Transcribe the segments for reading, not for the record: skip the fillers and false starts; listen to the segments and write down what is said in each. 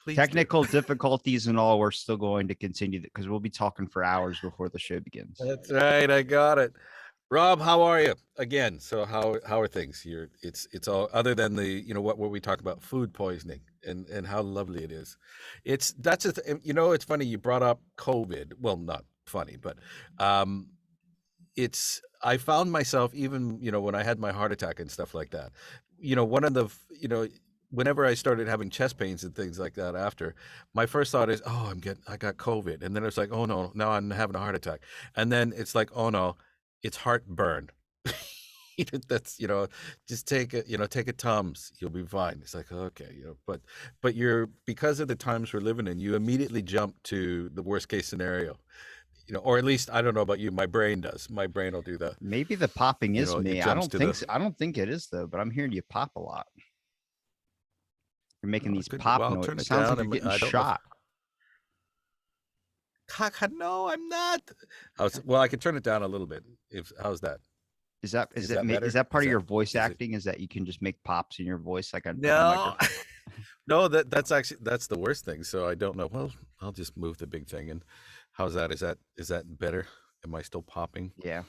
Please do. Technical difficulties and all, we're still going to continue because we'll be talking for hours before the show begins. That's right. I got it. Rob, how are you? Again, so how are things? It's all other than the what we talk about, food poisoning and how lovely it is. It's funny you brought up COVID. Well, not funny, but um I found myself even when I had my heart attack and stuff like that. One of the whenever I started having chest pains and things like that after, my first thought is, oh, I got COVID, and then it's like, oh no, now I'm having a heart attack, and then it's like, oh no, it's heartburn. That's just take a Tums, you'll be fine. It's like, okay, but you're, because of the times we're living in, you immediately jump to the worst case scenario. Or at least, I don't know about you, my brain does. My brain will do that. Maybe the popping is me. I jumps don't to think so. I don't think it is though, but I'm hearing you pop a lot. You're making these pop Well, noises. turn It it sounds like down. you're getting I don't know shot. No, I'm not. Well, I can turn it down a little bit. How's that? Is that better? is that part Is of your that- voice is it- acting? Is that you can just make pops in your voice like a No, microphone? no. That's the worst thing. So I don't know. Well, I'll just move the big thing. And how's that? Is that better? Am I still popping? Yeah,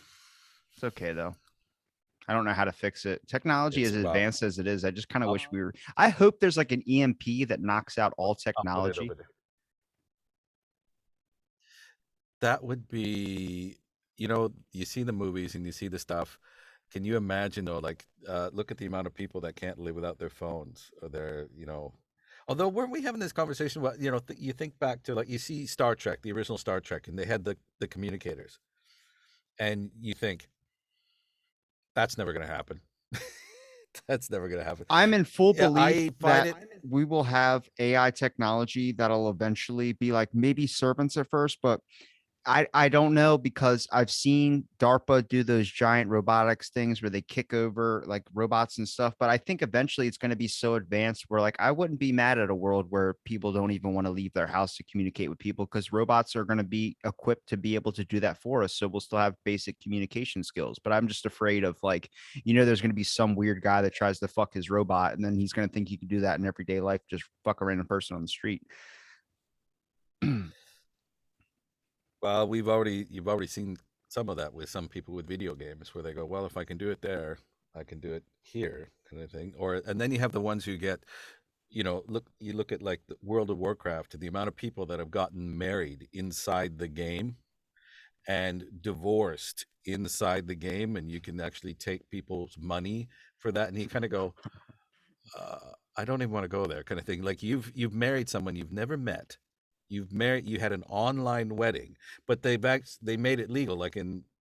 it's okay though. I don't know how to fix it. Technology is advanced as it is. I just kind of wish we were. I hope there's like an EMP that knocks out all I'll put it technology. over there. That would be, you see the movies and you see the stuff. Can you imagine though, like, look at the amount of people that can't live without their phones or although weren't we having this conversation about, you think back to, like, you see Star Trek, the original Star Trek, and they had the communicators, and you think that's never going to happen. That's never going to happen. I'm in full Yeah, I belief find that we will have AI technology that'll eventually be like maybe servants at first, but I don't know because I've seen DARPA do those giant robotics things where they kick over like robots and stuff. But I think eventually it's going to be so advanced where like I wouldn't be mad at a world where people don't even want to leave their house to communicate with people because robots are going to be equipped to be able to do that for us. So we'll still have basic communication skills. But I'm just afraid of like, there's going to be some weird guy that tries to fuck his robot and then he's going to think he can do that in everyday life, just fuck a random person on the street. Well, you've already seen some of that with some people with video games where they go, well, if I can do it there, I can do it here, kind of thing. And then you have the ones who get, you look at like the World of Warcraft, the amount of people that have gotten married inside the game and divorced inside the game, and you can actually take people's money for that, and you kind of go, I don't even want to go there, kind of thing. Like, you've married someone you've never met. You had an online wedding, but they made it legal, like,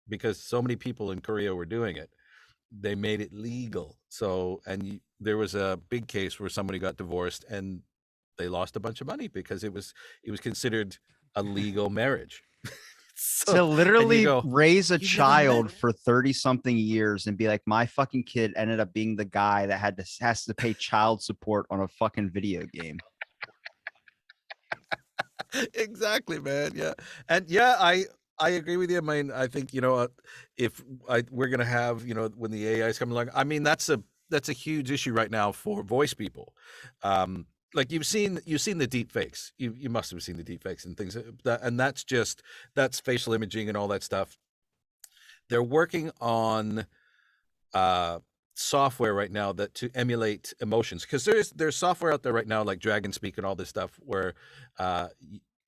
because so many people in Korea were doing it, they made it legal. So, there was a big case where somebody got divorced and they lost a bunch of money because it was considered a legal marriage. To literally go, raise a "You've never child met-" for 30 something years and be like, my fucking kid ended up being the guy that has to pay child support on a fucking video game. Exactly, man. Yeah. And yeah, I agree with you. I mean, I think, if we're going to have, when the AI is coming along, I mean, that's a huge issue right now for voice people. Like, you've seen the deep fakes. You must have seen the deep fakes and things and that's facial imaging and all that stuff. They're working on software right now that to emulate emotions, because there's software out there right now like Dragon Speak and all this stuff where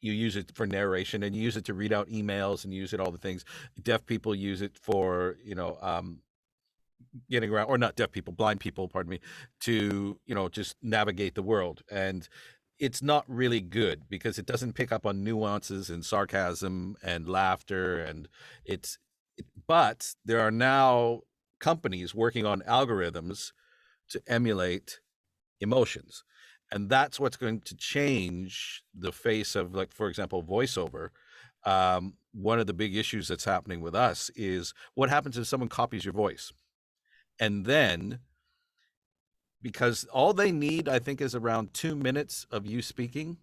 you use it for narration and you use it to read out emails and use it all the things. Deaf people use it for getting around, or not deaf people, blind people, pardon me, to just navigate the world. And it's not really good because it doesn't pick up on nuances and sarcasm and laughter, and but there are now companies working on algorithms to emulate emotions, and that's what's going to change the face of, like, for example, voiceover. One of the big issues that's happening with us is what happens if someone copies your voice, and then, because all they need, I think, is around 2 minutes of you speaking,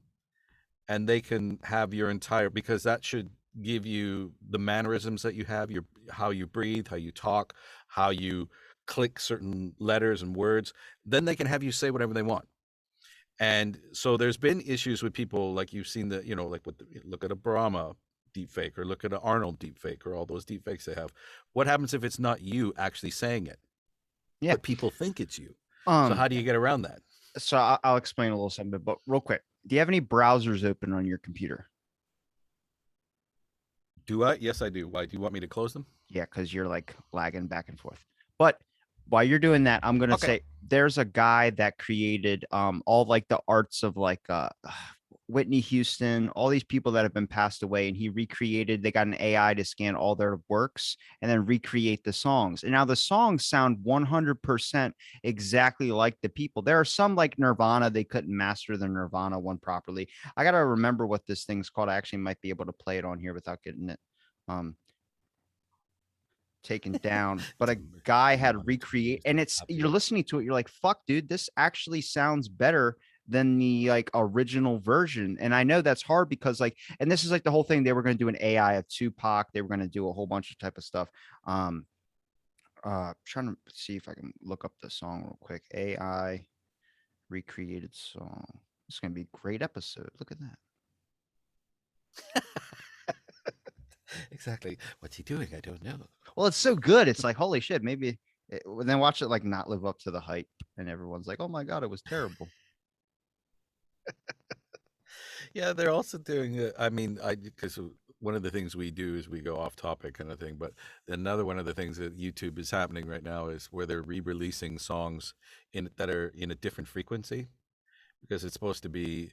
and they can have your entire, because that should give you the mannerisms that you have, how you breathe, how you talk, how you click certain letters and words. Then they can have you say whatever they want. And so there's been issues with people, like you've seen the, like with look at a Brahma deepfake, or look at an Arnold deepfake, or all those deepfakes they have. What happens if it's not you actually saying it, Yeah. but people think it's you? So Um. how do you get around that? So I'll explain a little something, but real quick, do you have any browsers open on your computer? Do I? Yes, I do. Why do you want me to close them? Yeah, because you're like lagging back and forth. But while you're doing that, I'm gonna Okay. say there's a guy that created all like the arts of like Whitney Houston, all these people that have been passed away, and he recreated. They got an AI to scan all their works and then recreate the songs. And now the songs sound 100% exactly like the people. There are some like Nirvana, they couldn't master the Nirvana one properly. I gotta remember what this thing's called. I actually might be able to play it on here without getting it. Um, taken down, but a guy Do you had want me to recreate, use and the it's you're copyright? listening to it, you're like, fuck, dude, this actually sounds better than the like original version. And I know that's hard because like, and this is like the whole thing. They were going to do an AI of Tupac. They were going to do a whole bunch of type of stuff. Um, trying to see if I can look up the song real quick. AI recreated song. It's going to be a great episode. Look at that. Exactly. What's he doing? I don't know. Well, it's so good. It's like, holy shit, maybe then watch it like not live up to the hype. And everyone's like, oh my God, it was terrible. Yeah, they're also doing it. I mean, because one of the things we do is we go off topic kind of thing, but another one of the things that YouTube is happening right now is where they're re-releasing songs in that are in a different frequency, because it's supposed to be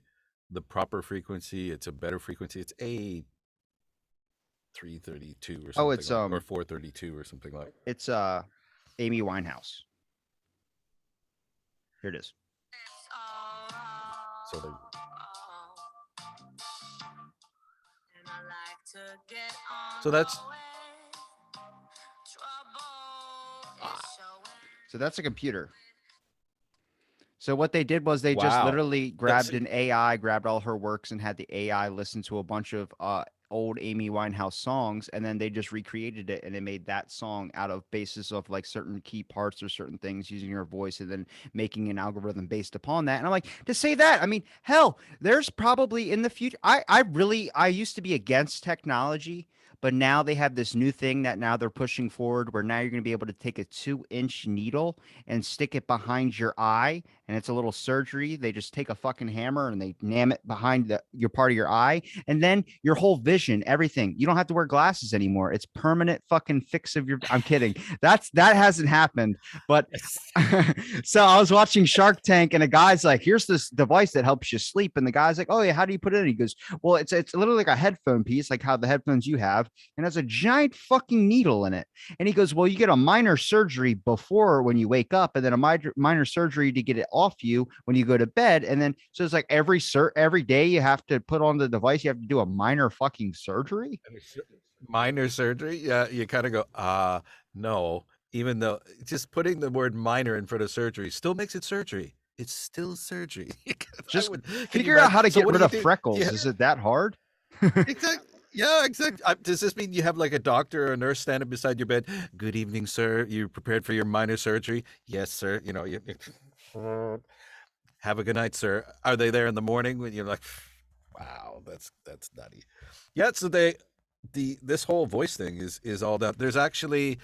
the proper frequency. It's a better frequency. It's a 332 or Oh, something like, or 432 or something like. it's Amy Winehouse. Here it is. So they, so that's So that's a computer. So what they did was they just wow. literally That's grabbed an AI, grabbed all her works, and had the AI listen to a bunch of old Amy Winehouse songs, and then they just recreated it, and they made that song out of basis of like certain key parts or certain things using her voice, and then making an algorithm based upon that. And I'm like, to say that, I mean, hell, there's probably in the future. I used to be against technology. But now they have this new thing that now they're pushing forward where now you're going to be able to take a 2-inch needle and stick it behind your eye, and it's a little surgery. They just take a fucking hammer and they nam it behind your part of your eye, and then your whole vision, everything. You don't have to wear glasses anymore. It's permanent fucking fix of your. I'm kidding. That hasn't happened, but. So I was watching Shark Tank, and a guy's like, "Here's this device that helps you sleep," and the guy's like, "Oh yeah, how do you put it in?" He goes, "Well, it's literally like a headphone piece, like how the headphones you have, and has a giant fucking needle in it." And he goes, "Well, you get a minor surgery before when you wake up, and then a minor surgery to get it off you when you go to bed. And then so it's like every day you have to put on the device, you have to do a minor fucking surgery." minor surgery. Yeah, you kind of go, no. Even though just putting the word minor in front of surgery still makes it surgery. It's still surgery. I Just would. Can you figure out imagine? how to So get what do rid you of do? Yeah, freckles. Is it that hard? exactly. Yeah, exactly. Does this mean you have like a doctor or a nurse standing beside your bed? Good evening, sir. You prepared for your minor surgery? Yes, sir. Have a good night, sir. Are they there in the morning when you're like, wow, that's nutty. Yeah, so this whole voice thing is all that. There's actually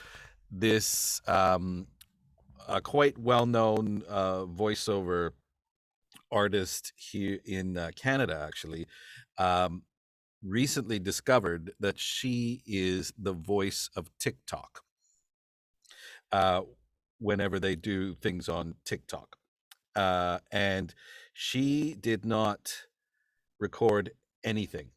this a quite well-known voiceover artist here in Canada, actually, um, recently discovered that she is the voice of TikTok. Uh, whenever they do things on TikTok, and she did not record anything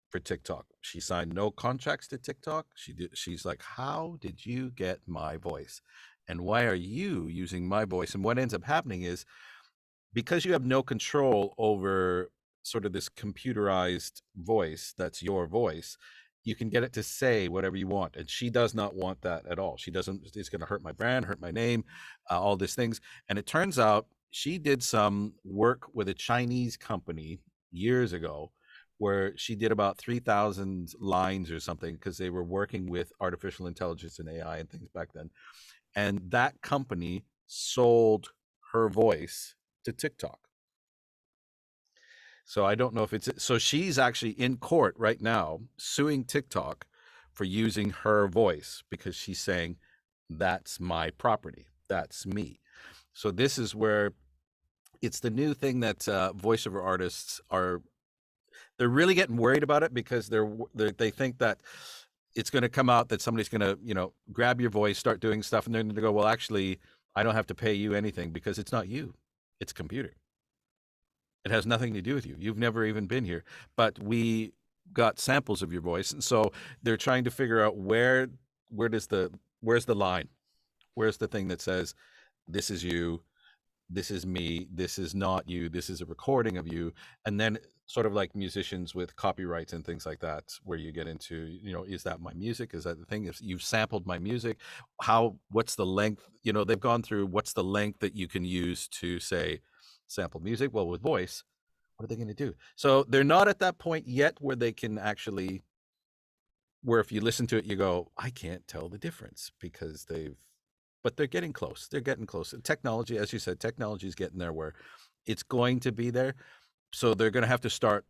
for TikTok. She signed no contracts to TikTok. She's like, "How did you get my voice? And why are you using my voice?" And what ends up happening is, because you have no control over sort of this computerized voice that's your voice, you can get it to say whatever you want. And she does not want that at all. She doesn't, it's going to hurt my brand, hurt my name, all these things. And it turns out she did some work with a Chinese company years ago where she did about 3,000 lines or something, because they were working with artificial intelligence and AI and things back then. And that company sold her voice to TikTok. So I don't know if it's so she's actually in court right now suing TikTok for using her voice because she's saying that's my property. That's me. So this is where it's the new thing that voiceover artists are they're really getting worried about it because they think that it's going to come out that somebody's going to grab your voice, start doing stuff, and they're going to go, well, actually, I don't have to pay you anything because it's not you, it's a computer. It has nothing to do with you. You've never even been here, but we got samples of your voice, and so they're trying to figure out where's the line, where's the thing that says this is you, this is me, this is not you, this is a recording of you. And then sort of like musicians with copyrights and things like that, where you get into, is that my music, is that the thing, if you've sampled my music, what's the length, they've gone through what's the length that you can use to say sample music. Well, with voice, what are they going to do? So they're not at that point yet where they can actually, where if you listen to it you go, I can't tell the difference, because but they're getting close. They're getting close. And technology, as you said, technology is getting there where it's going to be there. So they're going to have to start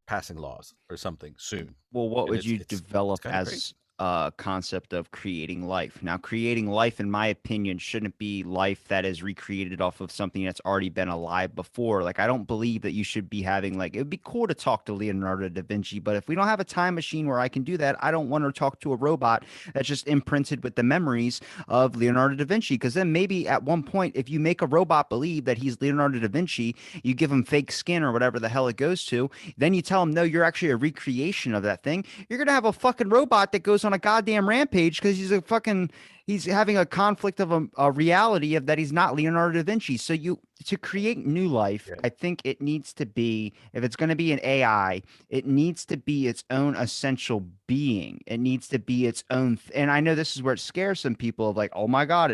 passing laws or something soon. Well, what And would you it's develop kind of crazy. as a concept of creating life? Now, creating life, in my opinion, shouldn't be life that is recreated off of something that's already been alive before. Like, I don't believe that you should be having, like, it would be cool to talk to Leonardo da Vinci, but if we don't have a time machine where I can do that, I don't want to talk to a robot that's just imprinted with the memories of Leonardo da Vinci. Because then maybe at one point, if you make a robot believe that he's Leonardo da Vinci, you give him fake skin or whatever the hell it goes to, then you tell him, no, you're actually a recreation of that thing. You're going to have a fucking robot that goes on a goddamn rampage because he's having a conflict of a reality of that he's not Leonardo da Vinci. So to create new life, Yeah. I think it needs to be, if it's going to be an AI, it needs to be its own essential being. It needs to be its own. And I know this is where it scares some people of like, oh my God,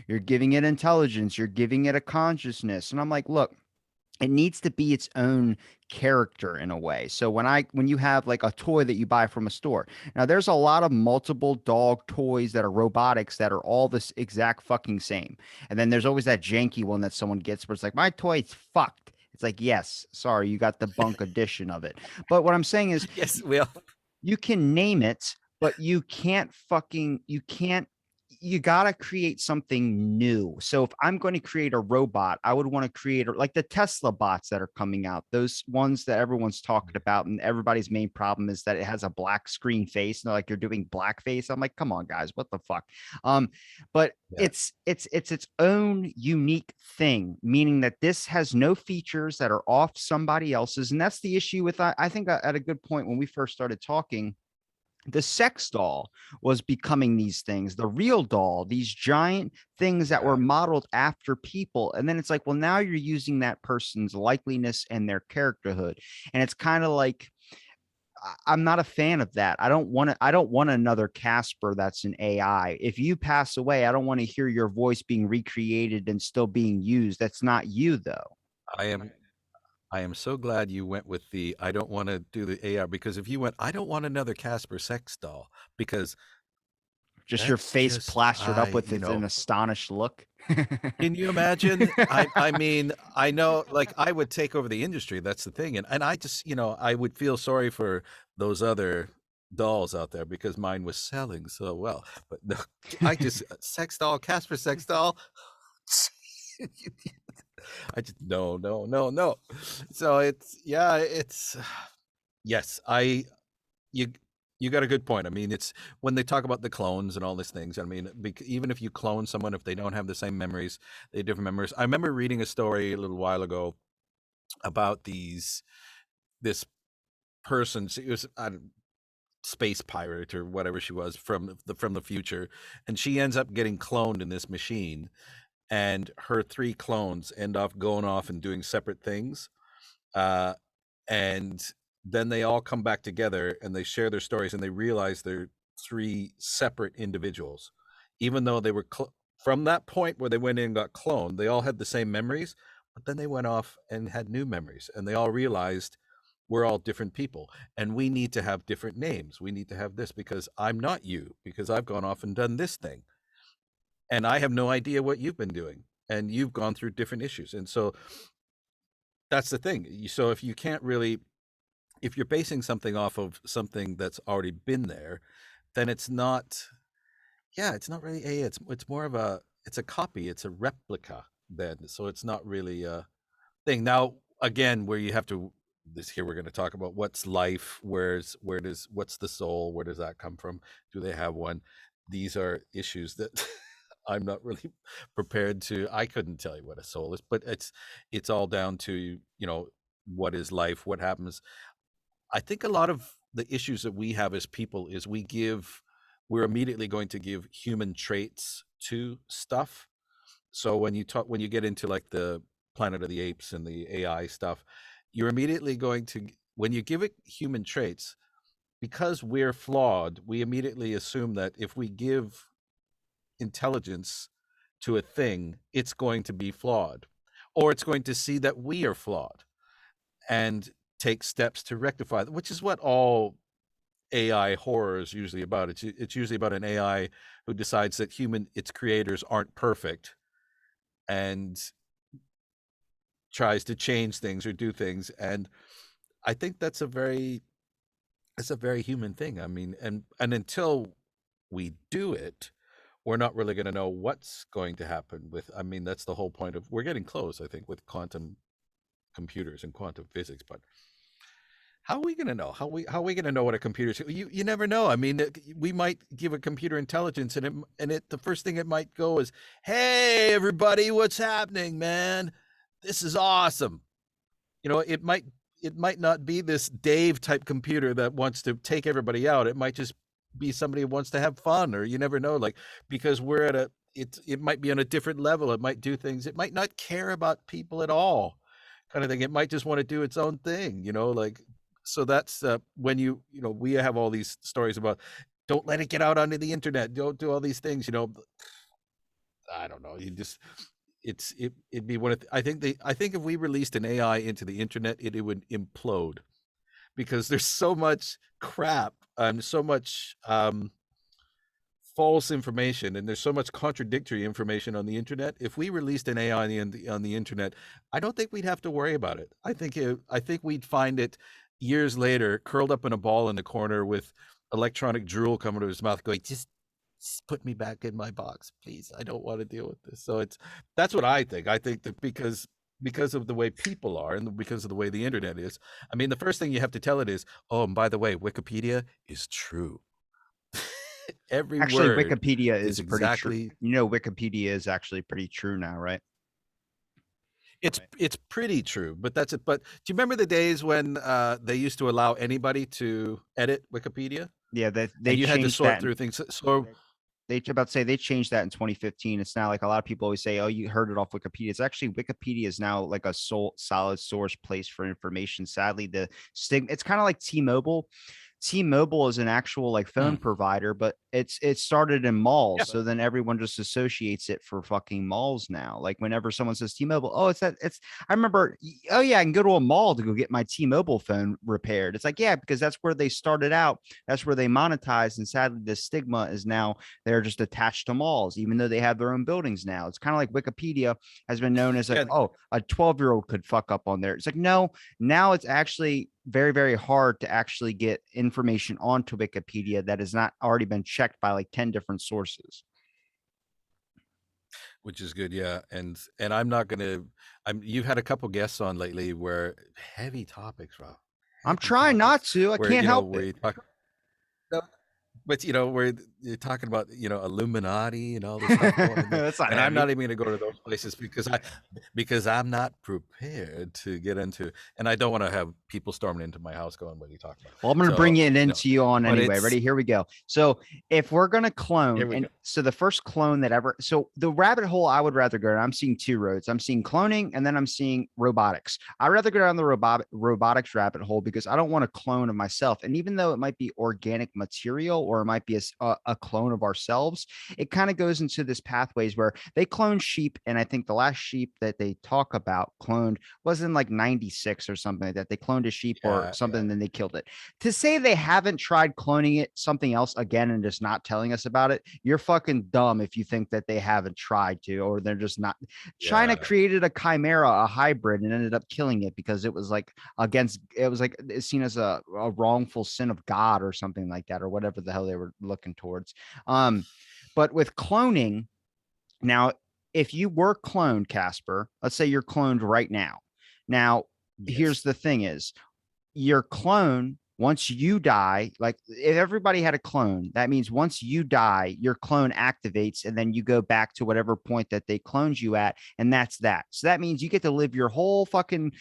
you're giving it intelligence, you're giving it a consciousness. And I'm like, look, it needs to be its own character in a way. So when you have like a toy that you buy from a store, now there's a lot of multiple dog toys that are robotics that are all this exact fucking same. And then there's always that janky one that someone gets where it's like, my toy's fucked. It's like, yes, sorry, you got the bunk edition of it. But what I'm saying is Yes, well, you can name it, but you gotta create something new. So if I'm going to create a robot, I would want to create like the Tesla bots that are coming out, those ones that everyone's talking about, and everybody's main problem is that it has a black screen face. And they're like, you're doing blackface. I'm like, come on, guys, what the fuck? But yeah, it's its own unique thing, meaning that this has no features that are off somebody else's. And that's the issue with I think at a good point when we first started talking, the sex doll was becoming these things, the real doll, these giant things that were yeah. modeled after people. And then it's like, well, now you're using that person's likeliness and their characterhood. And it's kind of like, I'm not a fan of that. I don't want another Casper that's an AI. If you pass away, I don't want to hear your voice being recreated and still being used. That's not you though. I am I am so glad you went with the I don't want to do the AR, because if you went, I don't want another Casper sex doll, because Just your that's face just plastered up with an astonished look. can you imagine? I mean, I know, like, I would take over the industry. That's the thing. And I just, I would feel sorry for those other dolls out there because mine was selling so well. But no, I just sex doll, Casper sex doll. I just no, no, no, no. So it's yes, you you got a good point. I mean, it's when they talk about the clones and all these things. I mean, even if you clone someone, if they don't have the same memories, they have different memories. I remember reading a story a little while ago about this person. She was a space pirate or whatever she was from the future, and she ends up getting cloned in this machine, and her three clones end up going off and doing separate things. Uh, and then they all come back together and they share their stories and they realize they're three separate individuals, even though they were from that point where they went in and got cloned, they all had the same memories, but then they went off and had new memories and they all realized we're all different people and we need to have different names. We need to have this because I'm not you, because I've gone off and done this thing and I have no idea what you've been doing and you've gone through different issues. And so that's the thing. So if you can't really, if you're basing something off of something that's already been there, then it's not, yeah, it's not really a, it's more of a, it's a copy, it's a replica then. So it's not really a thing. Now, again, where you have to, this here we're going to talk about what's life, what's the soul, where does that come from? Do they have one? These are issues that I'm not really prepared to. I couldn't tell you what a soul is, but it's all down to, what is life, what happens. I think a lot of the issues that we have as people is we're immediately going to give human traits to stuff. So when you get into like the Planet of the Apes and the AI stuff, you're immediately going to, when you give it human traits, because we're flawed, we immediately assume that if we give intelligence to a thing, it's going to be flawed, or it's going to see that we are flawed and take steps to rectify it, which is what all AI horror is usually about. It's usually about an AI who decides that its creators aren't perfect and tries to change things or do things. And I think it's a very human thing. I mean, and until we do it, we're not really going to know what's going to happen with, I mean, that's the whole point of, we're getting close, I think, with quantum computers and quantum physics, but how are we going to know? How are we going to know what a computer is? You never know. I mean, we might give a computer intelligence, and the first thing it might go is, "Hey, everybody, what's happening, man? This is awesome." It might not be this Dave type computer that wants to take everybody out. It might just be somebody who wants to have fun, or you never know. Like, because we're at it might be on a different level. It might do things. It might not care about people at all, kind of thing. It might just want to do its own thing. Like. So that's when we have all these stories about, don't let it get out onto the internet, don't do all these things. I don't know. It'd be one of I think if we released an AI into the internet, it would implode, because there's so much crap and so much false information, and there's so much contradictory information on the internet. If we released an AI on the internet, I don't think we'd have to worry about it. I think we'd find it years later curled up in a ball in the corner with electronic drool coming to his mouth, going, just put me back in my box, please. I don't want to deal with this. So that's what I think. I think that because of the way people are, and because of the way the internet is, I mean, the first thing you have to tell it is, oh, and by the way, Wikipedia is true. Every Actually, word Wikipedia is is pretty true. exactly. Wikipedia is actually pretty true now, right? It's pretty true, but that's it. But do you remember the days when they used to allow anybody to edit Wikipedia, Yeah, they and you had to changed sort that. through things? So They about to say they changed that in 2015. It's now like a lot of people always say, "Oh, you heard it off Wikipedia." It's actually Wikipedia is now like a solid source place for information. Sadly, the stigma. It's kind of like T-Mobile. T-Mobile is an actual like phone provider, but it started in malls. Yeah. So then everyone just associates it for fucking malls now. Like whenever someone says T-Mobile, oh, I remember, oh yeah, I can go to a mall to go get my T-Mobile phone repaired. It's like, yeah, because that's where they started out. That's where they monetized. And sadly, the stigma is now they're just attached to malls, even though they have their own buildings now. It's kind of like Wikipedia has been known as like, oh, a 12-year-old could fuck up on there. It's like, no, now it's actually very, very hard to actually get information onto Wikipedia that has not already been checked by like 10 different sources. Which is good, yeah. And I'm not gonna. You've had a couple guests on lately where heavy topics, Rob. I'm trying not to. I can't help it. But where you're talking about Illuminati and all this stuff going in there, That's not and I'm heavy. not even going to go to those places because I'm not prepared to get into, and I don't want to have people storming into my house going, "What are you talking about?" Well, I'm going to bring it into you on but anyway. Ready? Here we go. So if we're going to clone, go. So the first clone that ever, so the rabbit hole I would rather go down, I'm seeing two roads. I'm seeing cloning, and then I'm seeing robotics. I'd rather go down the robotics rabbit hole because I don't want a clone of myself. And even though it might be organic material or it might be a clone of ourselves. It kind of goes into this pathways where they clone sheep. And I think the last sheep that they talk about cloned was in like 96 or something like that. They cloned a sheep or Yeah, something yeah, and then they killed it. To say they haven't tried cloning it something else again and just not telling us about it, you're fucking dumb if you think that they haven't tried to, or they're just not. China yeah. created a chimera, a hybrid, and ended up killing it because it was like against, it was like it's seen as a wrongful sin of God or something like that, or whatever the hell they were looking towards. Um, but with cloning, now, if you were cloned, Casper, let's say you're cloned right now. Now, here's Yes. the thing is your clone, once you die, like if everybody had a clone, that means once you die, your clone activates and then you go back to whatever point that they cloned you at. And that's that. So that means you get to live your whole fucking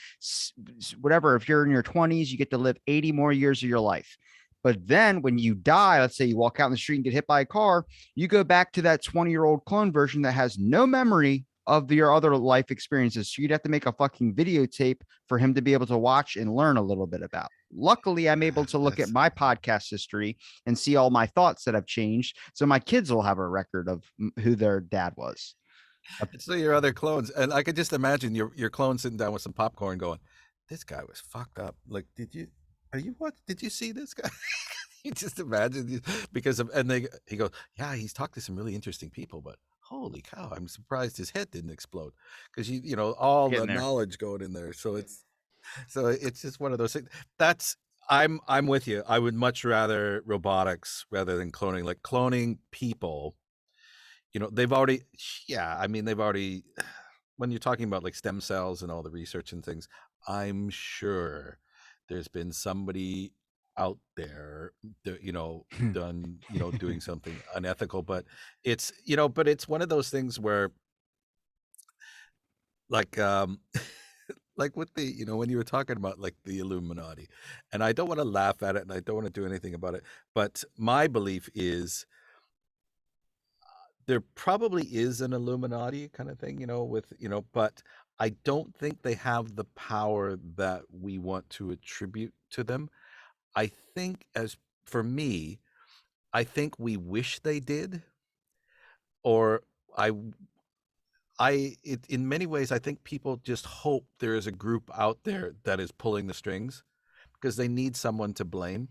whatever. If you're in your 20s, you get to live 80 more years of your life. But then when you die, let's say you walk out in the street and get hit by a car, you go back to that 20-year-old clone version that has no memory of your other life experiences. So you'd have to make a fucking videotape for him to be able to watch and learn a little bit about. Luckily, I'm able to look at That's my podcast history and see all my thoughts that have changed. So my kids will have a record of who their dad was. so your other clones, and I could just imagine your clone sitting down with some popcorn, going, "This guy was fucked up. Like, are you what? Did you see this guy?" You just imagine because of, and he goes, "Yeah, he's talked to some really interesting people, but holy cow, I'm surprised his head didn't explode because all the Getting there. knowledge going in there." So it's just one of those things. That's I'm with you. I would much rather robotics rather than cloning. Like cloning people, they've already, yeah, I mean, they've already, when you're talking about like stem cells and all the research and things, I'm sure there's been somebody out there that, done, doing something unethical, but it's one of those things where like, like with the, when you were talking about like the Illuminati, and I don't want to laugh at it and I don't want to do anything about it, but my belief is there probably is an Illuminati kind of thing, but I don't think they have the power that we want to attribute to them. I think, as for me, I think we wish they did, or I, in many ways, I think people just hope there is a group out there that is pulling the strings because they need someone to blame.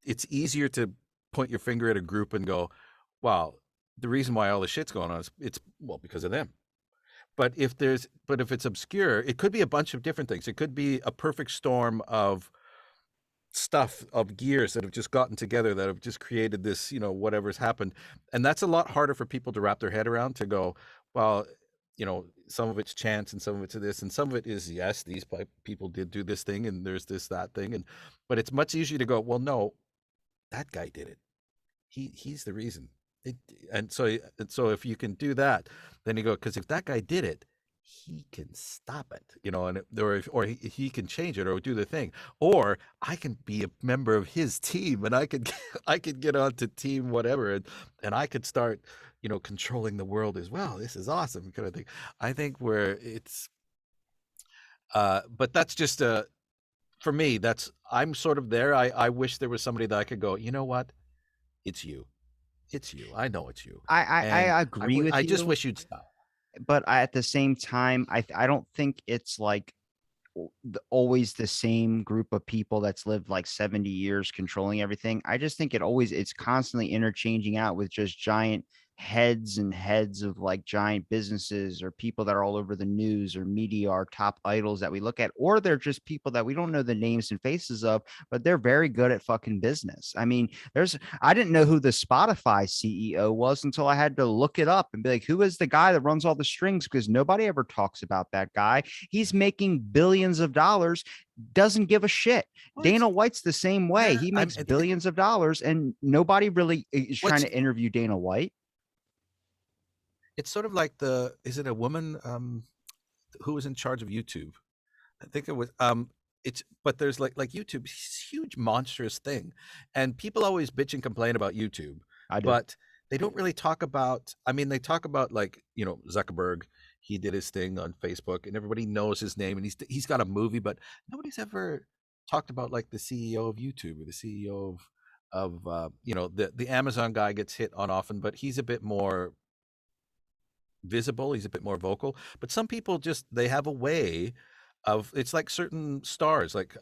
It's easier to point your finger at a group and go, "Wow, the reason why all this shit's going on is it's well because of them." But if it's obscure, it could be a bunch of different things. It could be a perfect storm of stuff, of gears that have just gotten together that have just created this, whatever's happened. And that's a lot harder for people to wrap their head around, to go, well, some of it's chance and some of it's this and some of it is, yes, these people did do this thing and there's this, that thing. But it's much easier to go, well, no, that guy did it. He's the reason. It, and so if you can do that, then you go, because if that guy did it, he can stop it, or he can change it or do the thing, or I can be a member of his team and I could I could get onto team whatever, and I could start controlling the world as well. This is awesome kind of thing. I think where it's but that's just for me, that's, I'm sort of there. I wish there was somebody that I could go, you know what, it's you. It's you. I know it's you. And I agree with I just you, wish you'd stop. but at the same time, I don't think it's like always the same group of people that's lived like 70 years controlling everything. I just think it's constantly interchanging out with just giant heads and heads of like giant businesses or people that are all over the news or media, our top idols that we look at, or they're just people that we don't know the names and faces of, but they're very good at fucking business. I mean, I didn't know who the Spotify CEO was until I had to look it up and be like, who is the guy that runs all the strings? Because nobody ever talks about that guy. He's making billions of dollars, doesn't give a shit. Well, Dana White's the same way. yeah, He makes billions of dollars and nobody really is trying what's to interview Dana White. it's sort of like is it a woman who was in charge of YouTube? I think it was it's, but there's like YouTube, huge monstrous thing, and people always bitch and complain about YouTube, I do. but they don't really talk about, I mean, they talk about like, Zuckerberg, he did his thing on Facebook and everybody knows his name and he's got a movie, but nobody's ever talked about like the CEO of YouTube or the CEO of the Amazon guy gets hit on often, but he's a bit more visible, he's a bit more vocal. But some people just they have a way of it's like certain stars, like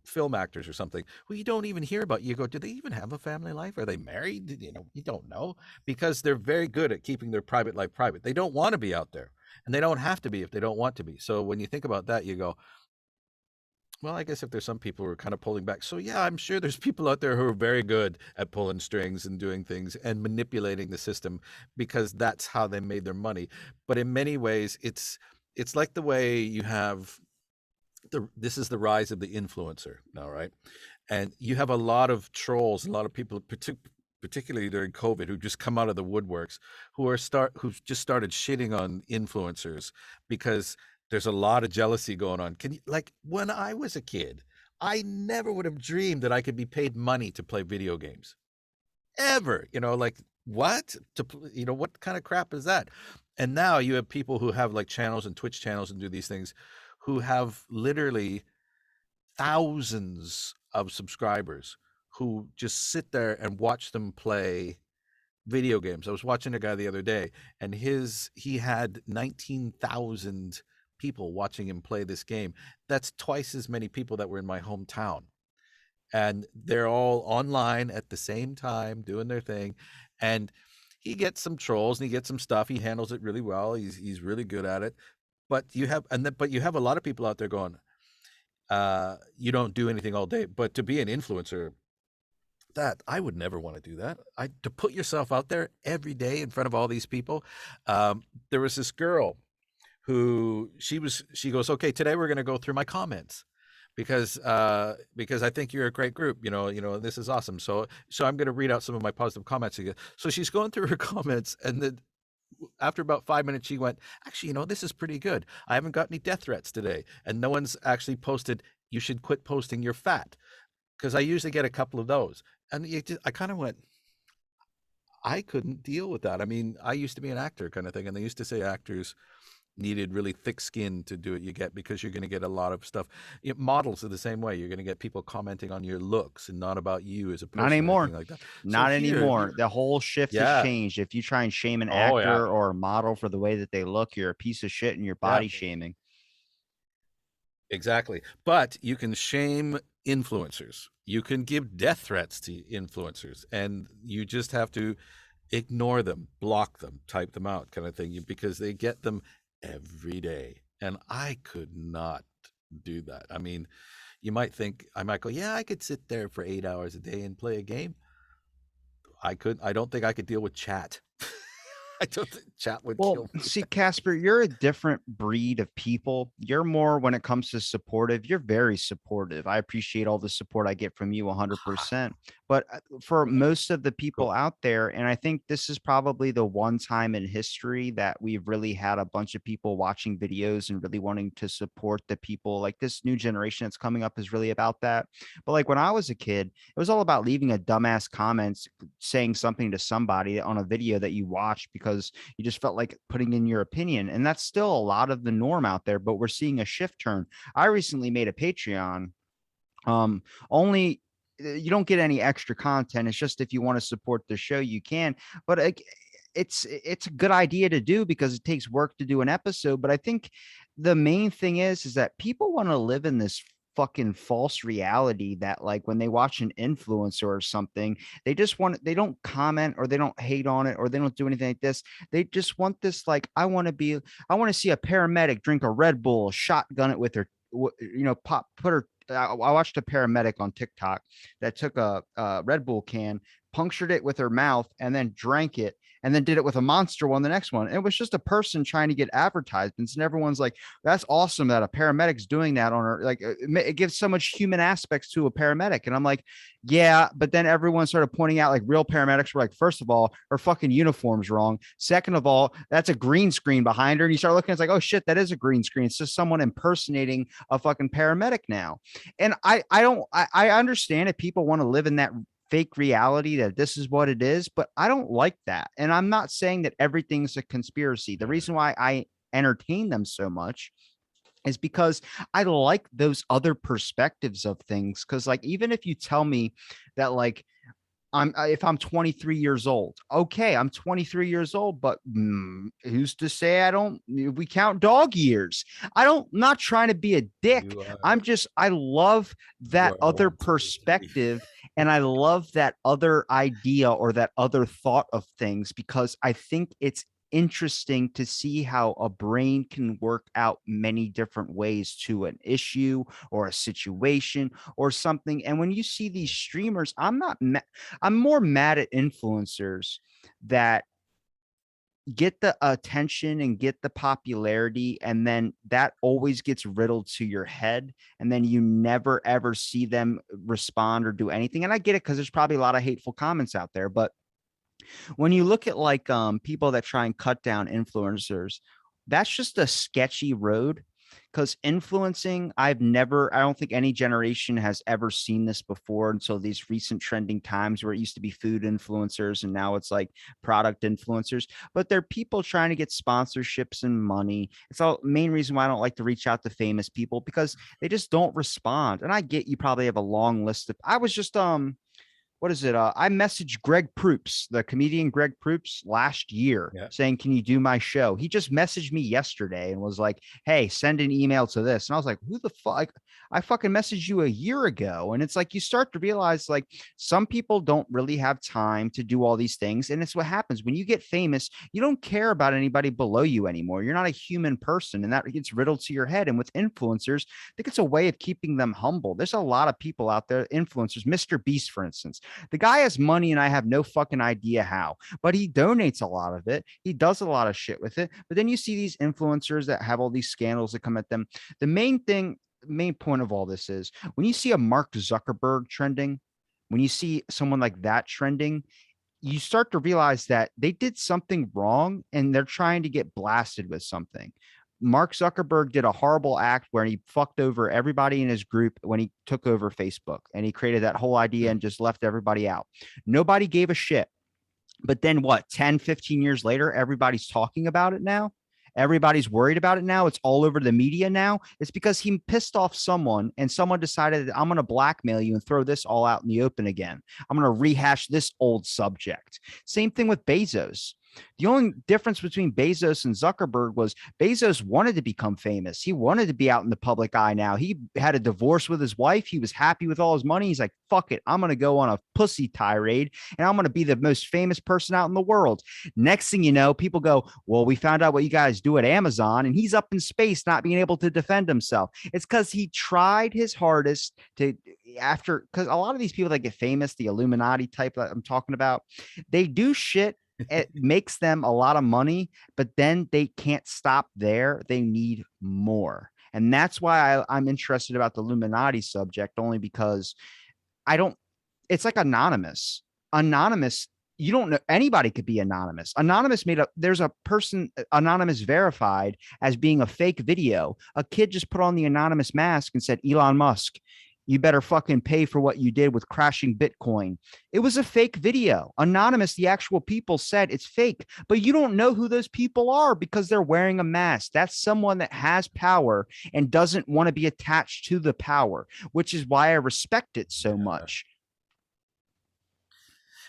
film actors or something, who you don't even hear about. You go, do they even have a family life? Are they married? You don't know, because they're very good at keeping their private life private. They don't want to be out there, and they don't have to be if they don't want to be. So when you think about that, you go, well, I guess if there's some people who are kind of pulling back. So yeah, I'm sure there's people out there who are very good at pulling strings and doing things and manipulating the system, because that's how they made their money. But in many ways, it's like the way you have this is the rise of the influencer now, right? And you have a lot of trolls, a lot of people, particularly during COVID, who just come out of the woodworks, who've just started shitting on influencers because there's a lot of jealousy going on. Like when I was a kid, I never would have dreamed that I could be paid money to play video games. Ever. Like what? What kind of crap is that? And now you have people who have like channels and Twitch channels and do these things, who have literally thousands of subscribers, who just sit there and watch them play video games. I was watching a guy the other day, and he had 19,000 people watching him play this game. That's twice as many people that were in my hometown. And they're all online at the same time doing their thing. And he gets some trolls and he gets some stuff. He handles it really well. He's really good at it. But you have a lot of people out there going, you don't do anything all day. But to be an influencer, that I would never want to do that. To put yourself out there every day in front of all these people. There was this girl who she goes, okay, today we're going to go through my comments, because I think you're a great group. This is awesome. So I'm going to read out some of my positive comments again. So she's going through her comments, and then after about 5 minutes, she went, actually, this is pretty good. I haven't got any death threats today, and no one's actually posted, you should quit posting, you're fat, because I usually get a couple of those. And I kind of went, I couldn't deal with that. I mean, I used to be an actor kind of thing, and they used to say actors needed really thick skin to do what you get, because you're going to get a lot of stuff. Models are the same way. You're going to get people commenting on your looks and not about you as a person. Not anymore. Like that. Not anymore. The whole shift has changed. If you try and shame an actor or a model for the way that they look, you're a piece of shit and you're body shaming. Exactly. But you can shame influencers. You can give death threats to influencers, and you just have to ignore them, block them, type them out, kind of thing, because they get them every day. And I could not do that. I mean, you might think, I might go, yeah, I could sit there for 8 hours a day and play a game. I don't think I could deal with chat. I don't think chat would kill me. See, Kasper, you're a different breed of people. You're more, when it comes to supportive, you're very supportive. I appreciate all the support I get from you 100%. But for most of the people out there, and I think this is probably the one time in history that we've really had a bunch of people watching videos and really wanting to support the people. Like this new generation that's coming up is really about that. But like when I was a kid, it was all about leaving a dumbass comment, saying something to somebody on a video that you watched because you just felt like putting in your opinion. And that's still a lot of the norm out there, but we're seeing a shift turn. I recently made a Patreon. Only you don't get any extra content. It's just if you want to support the show, you can. But it's a good idea to do because it takes work to do an episode. But I think the main thing is that people want to live in this fucking false reality that like when they watch an influencer or something, they don't comment or they don't hate on it or they don't do anything like this. They just want this, like, I want to see a paramedic drink a Red Bull, shotgun it with her, I watched a paramedic on TikTok that took a Red Bull can, punctured it with her mouth, and then drank it, and then did it with a Monster one, the next one. And it was just a person trying to get advertisements, and everyone's like, "That's awesome that a paramedic's doing that on her." Like, it gives so much human aspects to a paramedic, and I'm like, yeah. But then everyone started pointing out, like, real paramedics were like, first of all, her fucking uniform's wrong. Second of all, that's a green screen behind her. And you start looking, it's like, oh shit, that is a green screen. It's just someone impersonating a fucking paramedic now. And I understand if people want to live in that fake reality that this is what it is, but I don't like that. And I'm not saying that everything's a conspiracy. The reason why I entertain them so much is because I like those other perspectives of things. Cause like, even if you tell me that like if I'm 23 years old, okay, I'm 23 years old, but who's to say I don't? We count dog years. Not trying to be a dick. You are I love you that are other old 23. perspective, and I love that other idea or that other thought of things, because I think it's interesting to see how a brain can work out many different ways to an issue or a situation or something. And when you see these streamers, I'm more mad at influencers that get the attention and get the popularity, and then that always gets riddled to your head, and then you never ever see them respond or do anything. And I get it, because there's probably a lot of hateful comments out there, but when you look at like people that try and cut down influencers, that's just a sketchy road. Because influencing, I don't think any generation has ever seen this before until these recent trending times, where it used to be food influencers and now it's like product influencers. But they're people trying to get sponsorships and money. It's the main reason why I don't like to reach out to famous people, because they just don't respond. And I get you probably have a long list of, I was just what is it? I messaged Greg Proops, the comedian Greg Proops, last year Yeah. saying, "Can you do my show?" He just messaged me yesterday and was like, "Hey, send an email to this." And I was like, "Who the fuck? I fucking messaged you a year ago." And it's like you start to realize like some people don't really have time to do all these things. And it's what happens when you get famous, you don't care about anybody below you anymore. You're not a human person, and that gets riddled to your head. And with influencers, I think it's a way of keeping them humble. There's a lot of people out there, influencers, Mr. Beast, for instance. The guy has money and I have no fucking idea how, but he donates a lot of it. He does a lot of shit with it. But then you see these influencers that have all these scandals that come at them. The main point of all this is when you see a Mark Zuckerberg trending, when you see someone like that trending, you start to realize that they did something wrong and they're trying to get blasted with something. Mark Zuckerberg did a horrible act where he fucked over everybody in his group when he took over Facebook, and he created that whole idea and just left everybody out. Nobody gave a shit. But then what, 10, 15 years later, everybody's talking about it now. Everybody's worried about it now. It's all over the media now. It's because he pissed off someone and someone decided that I'm going to blackmail you and throw this all out in the open again. I'm going to rehash this old subject. Same thing with Bezos. The only difference between Bezos and Zuckerberg was Bezos wanted to become famous. He wanted to be out in the public eye now. He had a divorce with his wife. He was happy with all his money. He's like, fuck it. I'm going to go on a pussy tirade and I'm going to be the most famous person out in the world. Next thing you know, people go, well, we found out what you guys do at Amazon, and he's up in space not being able to defend himself. It's because he tried his hardest to, because a lot of these people that get famous, the Illuminati type that I'm talking about, they do shit. It makes them a lot of money, but then they can't stop there. They need more. And that's why I'm interested about the Illuminati subject, only because I don't, it's like anonymous. Anonymous, you don't know, anybody could be anonymous. Anonymous there's a person, anonymous verified as being a fake video. A kid just put on the anonymous mask and said, Elon Musk, you better fucking pay for what you did with crashing Bitcoin. It was a fake video. Anonymous, the actual people said it's fake, but you don't know who those people are because they're wearing a mask. That's someone that has power and doesn't want to be attached to the power, which is why I respect it so much.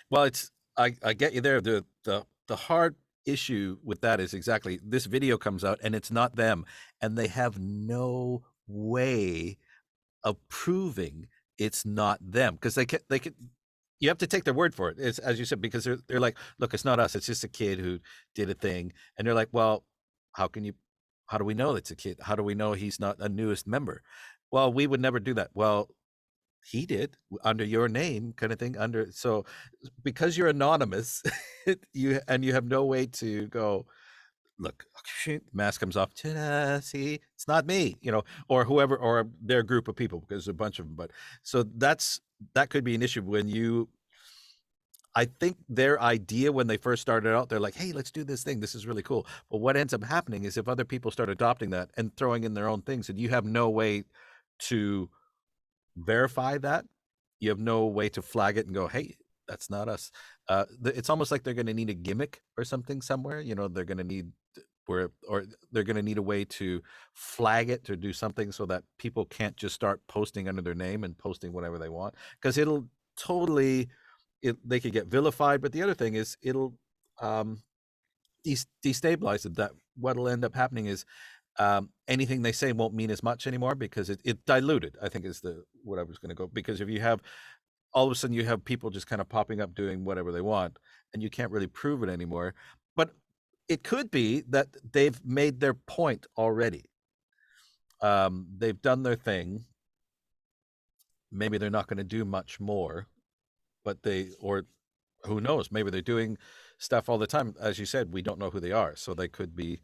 Well, I get you there. The hard issue with that is exactly this video comes out and it's not them, and they have no way of proving it's not them, because they can you have to take their word for it. It's as you said, because they're like, look, it's not us. It's just a kid who did a thing, and they're like, well, how can you? How do we know it's a kid? How do we know he's not a newest member? Well, we would never do that. Well, he did under your name, kind of thing. Under so because you're anonymous, you have no way to go. Look, mask comes off. Ta-da, see, it's not me, or whoever, or their group of people, because there's a bunch of them. But so that could be an issue when you. I think their idea when they first started out, they're like, "Hey, let's do this thing. This is really cool." But what ends up happening is if other people start adopting that and throwing in their own things, and you have no way to verify that, you have no way to flag it and go, "Hey, that's not us." It's almost like they're going to need a gimmick or something somewhere. They're going to need where, or they're going to need a way to flag it, to do something so that people can't just start posting under their name and posting whatever they want, because it'll totally, they could get vilified. But the other thing is it'll um, destabilize them. That what'll end up happening is anything they say won't mean as much anymore, because it diluted, I think, is the what I was going to go. Because if you have, all of a sudden you have people just kind of popping up doing whatever they want, and you can't really prove it anymore. But it could be that they've made their point already. They've done their thing. Maybe they're not going to do much more, but or who knows, maybe they're doing stuff all the time. As you said, we don't know who they are, so they could be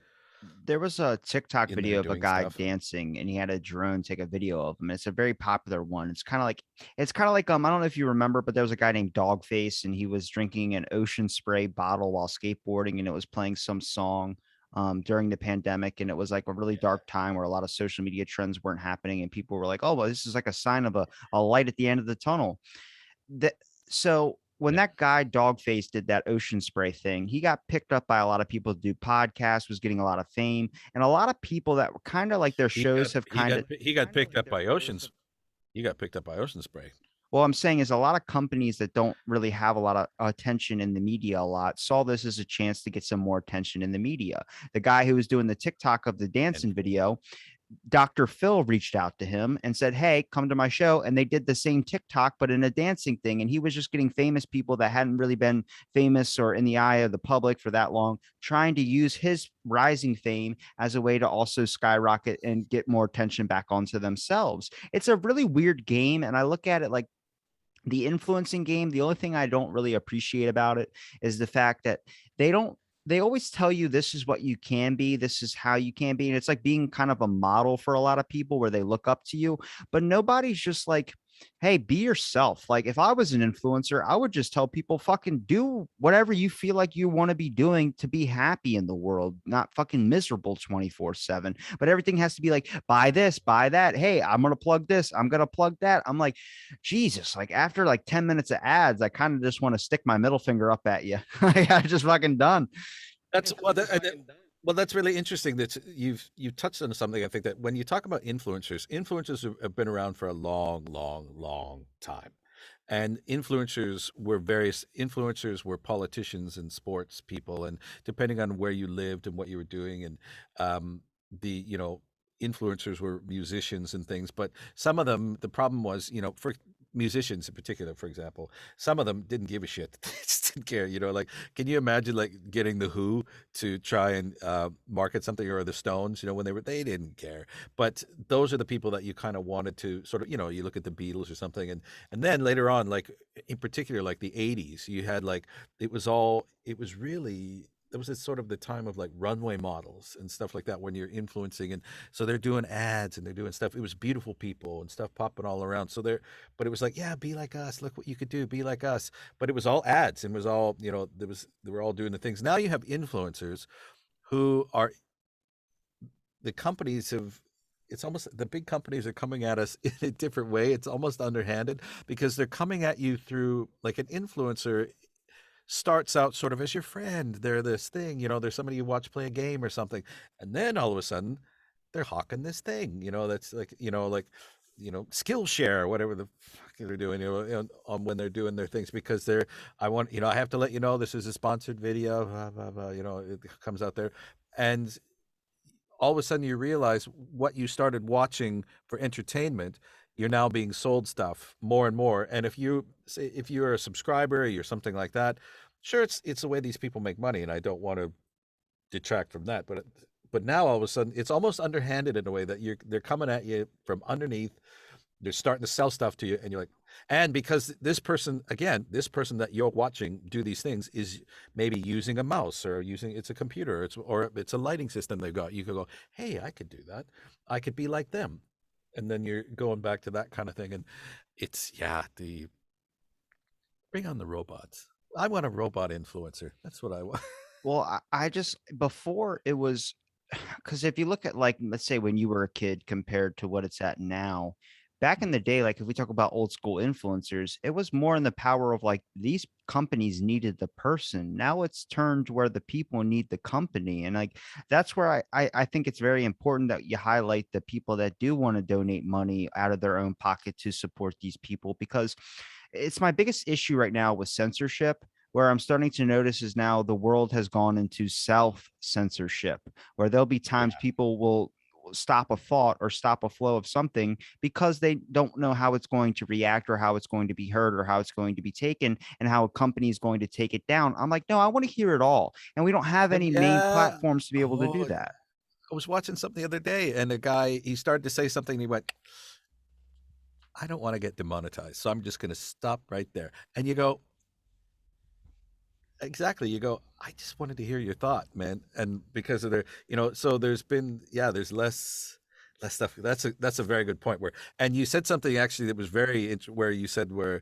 There was a TikTok in there video of a doing guy stuff. dancing, and he had a drone take a video of him. It's a very popular one. It's kind of like I don't know if you remember, but there was a guy named Dogface, and he was drinking an ocean spray bottle while skateboarding, and it was playing some song during the pandemic, and it was like a really dark time where a lot of social media trends weren't happening, and people were like, "Oh, well, this is like a sign of a light at the end of the tunnel." That so when Yeah, that guy Dogface did that ocean spray thing, he got picked up by a lot of people to do podcasts, was getting a lot of fame, and a lot of people that were kind of like their he got shows have he kind got of he got picked up by oceans. He got picked up by Ocean Spray. well, I'm saying is a lot of companies that don't really have a lot of attention in the media a lot saw this as a chance to get some more attention in the media. The guy who was doing the TikTok of the And dancing video, Dr. Phil reached out to him and said, "Hey, come to my show." And they did the same TikTok, but in a dancing thing. And he was just getting famous people that hadn't really been famous or in the eye of the public for that long, trying to use his rising fame as a way to also skyrocket and get more attention back onto themselves. It's a really weird game. And I look at it like the influencing game. The only thing I don't really appreciate about it is the fact that they don't they always tell you this is what you can be, this is how you can be, and it's like being kind of a model for a lot of people where they look up to you, but nobody's just like, hey, be yourself. Like if I was an influencer, I would just tell people fucking do whatever you feel like you want to be doing to be happy in the world, not fucking miserable 24/7. But everything has to be like, buy this, buy that. Hey, I'm going to plug this, I'm going to plug that. I'm like, Jesus, like after like 10 minutes of ads, I kind of just want to stick my middle finger up at you. I just fucking done. that's well, that's really interesting that you've touched on something. I think that when you talk about influencers have been around for a long, long, long time. And influencers were politicians and sports people, and depending on where you lived and what you were doing, and the influencers were musicians and things. But some of them, the problem was, for musicians in particular, for example, some of them didn't give a shit. They just didn't care. Like, can you imagine like getting the Who to try and market something, or the Stones? When they didn't care. But those are the people that you kind of wanted to sort of, you look at the Beatles or something, and then later on, like in particular, like the '80s, you had like it was really, there was this sort of the time of like runway models and stuff like that, when you're influencing, and so they're doing ads and they're doing stuff. It was beautiful people and stuff popping all around. But it was like, yeah, be like us. Look what you could do. Be like us. But it was all ads, and it was all, they were all doing the things. Now you have influencers who are, the companies have, it's almost, the big companies are coming at us in a different way. It's almost underhanded, because they're coming at you through, like, an influencer starts out sort of as your friend. They're this thing, they're somebody you watch play a game or something. And then all of a sudden they're hawking this thing, that's like, Skillshare, whatever the fuck they're doing, when they're doing their things, because I have to let you know this is a sponsored video, blah, blah, blah, it comes out there. And all of a sudden you realize what you started watching for entertainment, you're now being sold stuff more and more. And if you're a subscriber, or you're something like that, sure, it's the way these people make money, and I don't want to detract from that. But now all of a sudden it's almost underhanded in a way that they're coming at you from underneath. They're starting to sell stuff to you, and you're like, and because this person that you're watching do these things is maybe using a mouse, or it's a computer, or it's a lighting system they've got. You could go, hey, I could do that. I could be like them. And then you're going back to that kind of thing. And it's, yeah, the bring on the robots. I want a robot influencer. That's what I want. Well, I just before it was because if you look at like let's say when you were a kid compared to what it's at now, back in the day, like if we talk about old school influencers, it was more in the power of like these companies needed the person. Now it's turned where the people need the company. And like that's where I think it's very important that you highlight the people that do want to donate money out of their own pocket to support these people, because it's my biggest issue right now with censorship. Where I'm starting to notice is now the world has gone into self censorship, where there'll be times people will stop a thought or stop a flow of something because they don't know how it's going to react or how it's going to be heard or how it's going to be taken and how a company is going to take it down. I'm like, no, I want to hear it all. And we don't have any main Yeah. platforms to be able to do Oh, that. I was watching something the other day, and a guy, he started to say something, and he went, "I don't want to get demonetized, so I'm just going to stop right there." And you go, exactly. You go, I just wanted to hear your thought, man. And because of their, so there's been, yeah, there's less stuff. That's a very good point. Where, and you said something actually that was where you said where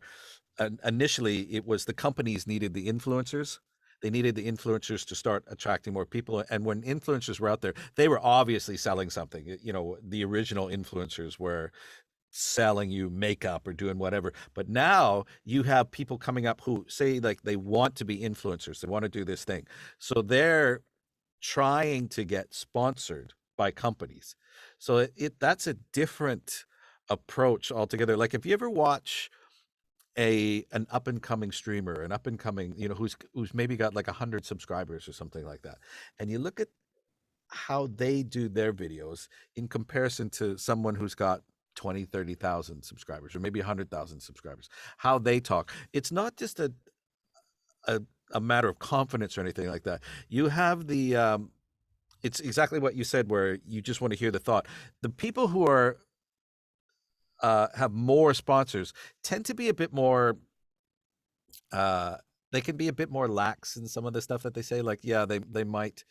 initially it was the companies needed the influencers. They needed the influencers to start attracting more people. And when influencers were out there, they were obviously selling something. The original influencers were selling you makeup or doing whatever. But now you have people coming up who say like they want to be influencers, they want to do this thing. So they're trying to get sponsored by companies. So that's a different approach altogether. Like if you ever watch an up and coming streamer, an up and coming, who's maybe got like 100 subscribers or something like that, and you look at how they do their videos in comparison to someone who's got 20, 30,000 subscribers or maybe 100,000 subscribers, how they talk. It's not just a, a matter of confidence or anything like that. You have it's exactly what you said, where you just want to hear the thought. The people who are, have more sponsors tend to be a bit more, uh, they can be a bit more lax in some of the stuff that they say. Like, yeah, they might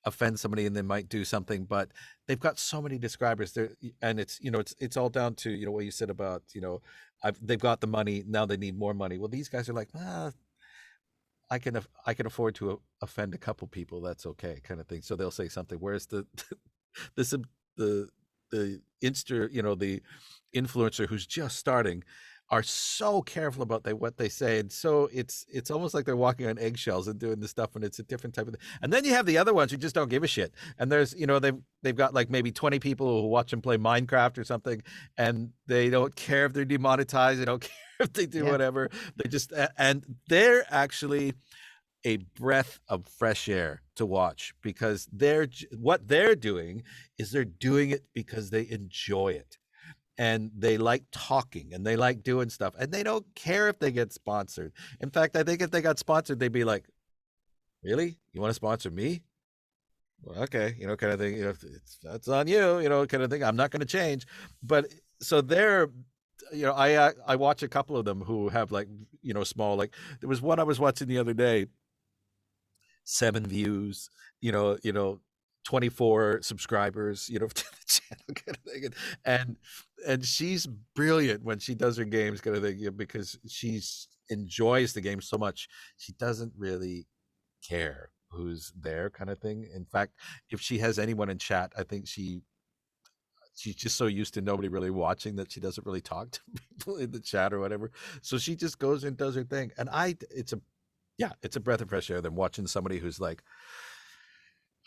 offend somebody and they might do something, but they've got so many subscribers there, and it's all down to what you said about they've got the money, now they need more money. Well, these guys are like, I can afford to offend a couple people, that's okay, kind of thing. So they'll say something. Whereas the the the the influencer who's just starting are so careful about what they say, and so it's almost like they're walking on eggshells and doing this stuff, and it's a different type of thing. And then you have the other ones who just don't give a shit, and there's they've got like maybe 20 people who watch them play Minecraft or something, and they don't care if they're demonetized, they don't care if they do Yeah. whatever. They just and they're actually a breath of fresh air to watch, because what they're doing is they're doing it because they enjoy it, and they like talking and they like doing stuff, and they don't care if they get sponsored. In fact, I think if they got sponsored, they'd be like, really, you want to sponsor me? Well, okay, kind of thing. That's on you, kind of thing. I'm not going to change. But so they're, I watch a couple of them who have like, small, like there was one I was watching the other day, 7 views, 24 subscribers, to the channel, kind of thing. And she's brilliant when she does her games, kind of thing, because she's enjoys the game so much. She doesn't really care who's there, kind of thing. In fact, if she has anyone in chat, I think she's just so used to nobody really watching that she doesn't really talk to people in the chat or whatever. So she just goes and does her thing. And it's a breath of fresh air than watching somebody who's like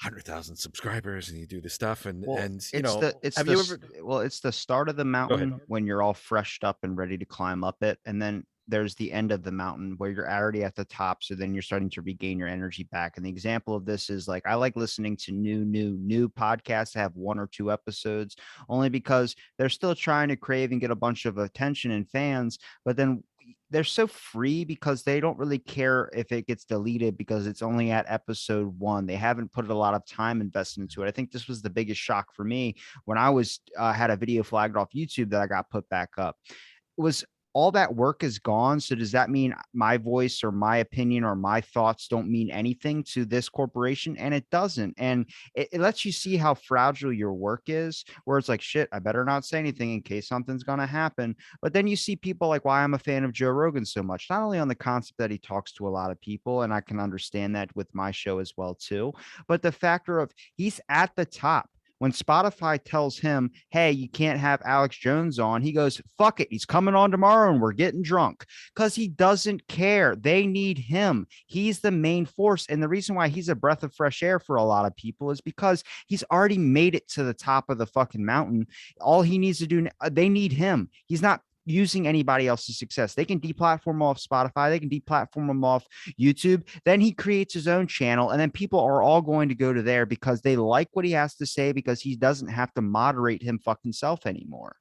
100,000 subscribers and you do the stuff, and Well, and it's have you ever it's the start of the go ahead. mountain when you're all freshed up and ready to climb up it, and then there's the end of the mountain where you're already at the top, so then you're starting to regain your energy back. And the example of this is like I like listening to new podcasts that have 1 or 2 episodes, only because they're still trying to crave and get a bunch of attention and fans, but then they're so free because they don't really care if it gets deleted because it's only at episode 1. They haven't put a lot of time invested into it. I think this was the biggest shock for me when I was had a video flagged off YouTube that I got put back up. It was all that work is gone. So does that mean my voice or my opinion or my thoughts don't mean anything to this corporation? And it doesn't. And it lets you see how fragile your work is, where it's like, shit, I better not say anything in case something's going to happen. But then you see people like why I'm a fan of Joe Rogan so much, not only on the concept that he talks to a lot of people, and I can understand that with my show as well, too, but the factor of he's at the top When Spotify tells him, hey, you can't have Alex Jones on, he goes, fuck it. He's coming on tomorrow and we're getting drunk because he doesn't care. They need him. He's the main force. And the reason why he's a breath of fresh air for a lot of people is because he's already made it to the top of the fucking mountain. All he needs to do, they need him. He's not using anybody else's success. They can deplatform off Spotify. They can deplatform him off YouTube. Then he creates his own channel, and then people are all going to go to there because they like what he has to say because he doesn't have to moderate him fucking self anymore.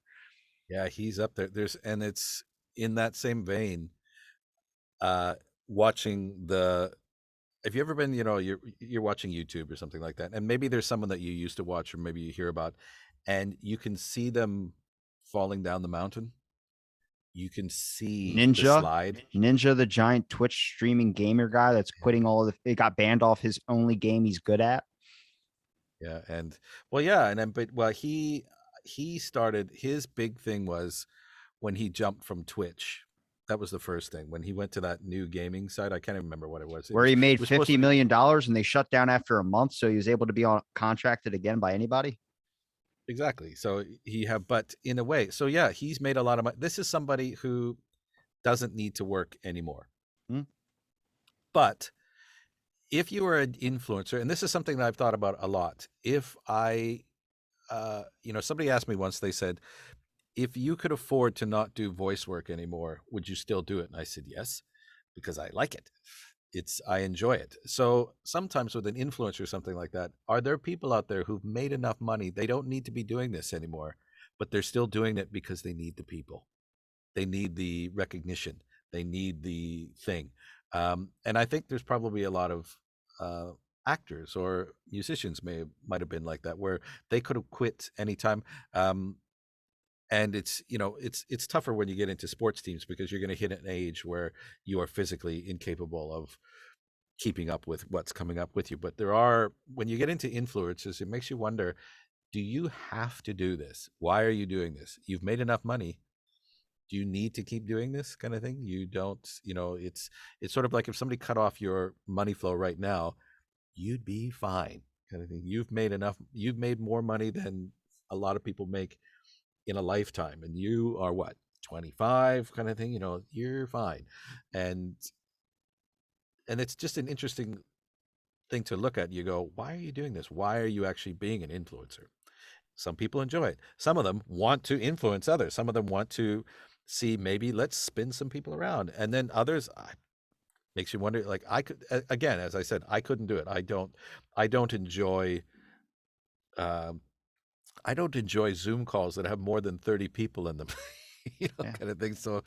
Yeah, he's up there. And it's in that same vein, uh, watching the, have you ever been, you're watching YouTube or something like that, and maybe there's someone that you used to watch or maybe you hear about, and you can see them falling down the mountain. You can see the slide. Ninja, the giant Twitch streaming gamer guy that's quitting all of it got banned off his only game he's good at. Yeah, and well, yeah, and then he started, his big thing was when he jumped from Twitch. That was the first thing when he went to that new gaming site. I can't even remember what it was. Where he made $50 million and they shut down after a month, so he was able to be contracted again by anybody. Exactly. So but in a way, so yeah, he's made a lot of money. This is somebody who doesn't need to work anymore. But if you are an influencer, and this is something that I've thought about a lot, if I, somebody asked me once, they said, if you could afford to not do voice work anymore, would you still do it? And I said, yes, because I like it. I enjoy it. So sometimes with an influencer or something like that, are there people out there who've made enough money? They don't need to be doing this anymore, but they're still doing it because they need the people. They need the recognition. They need the thing. And I think there's probably a lot of actors or musicians might have been like that, where they could have quit anytime. And it's tougher when you get into sports teams because you're going to hit an age where you are physically incapable of keeping up with what's coming up with you. But when you get into influencers, it makes you wonder, do you have to do this? Why are you doing this? You've made enough money. Do you need to keep doing this kind of thing? You don't, it's sort of like if somebody cut off your money flow right now, you'd be fine kind of thing. You've made more money than a lot of people make in a lifetime, and you are what, 25 kind of thing, you're fine. And it's just an interesting thing to look at. You go, why are you doing this? Why are you actually being an influencer? Some people enjoy it. Some of them want to influence others. Some of them want to see, maybe let's spin some people around. And then others, makes you wonder, like, I could, again, as I said, I couldn't do it. I don't enjoy Zoom calls that have more than 30 people in them, kind of thing. So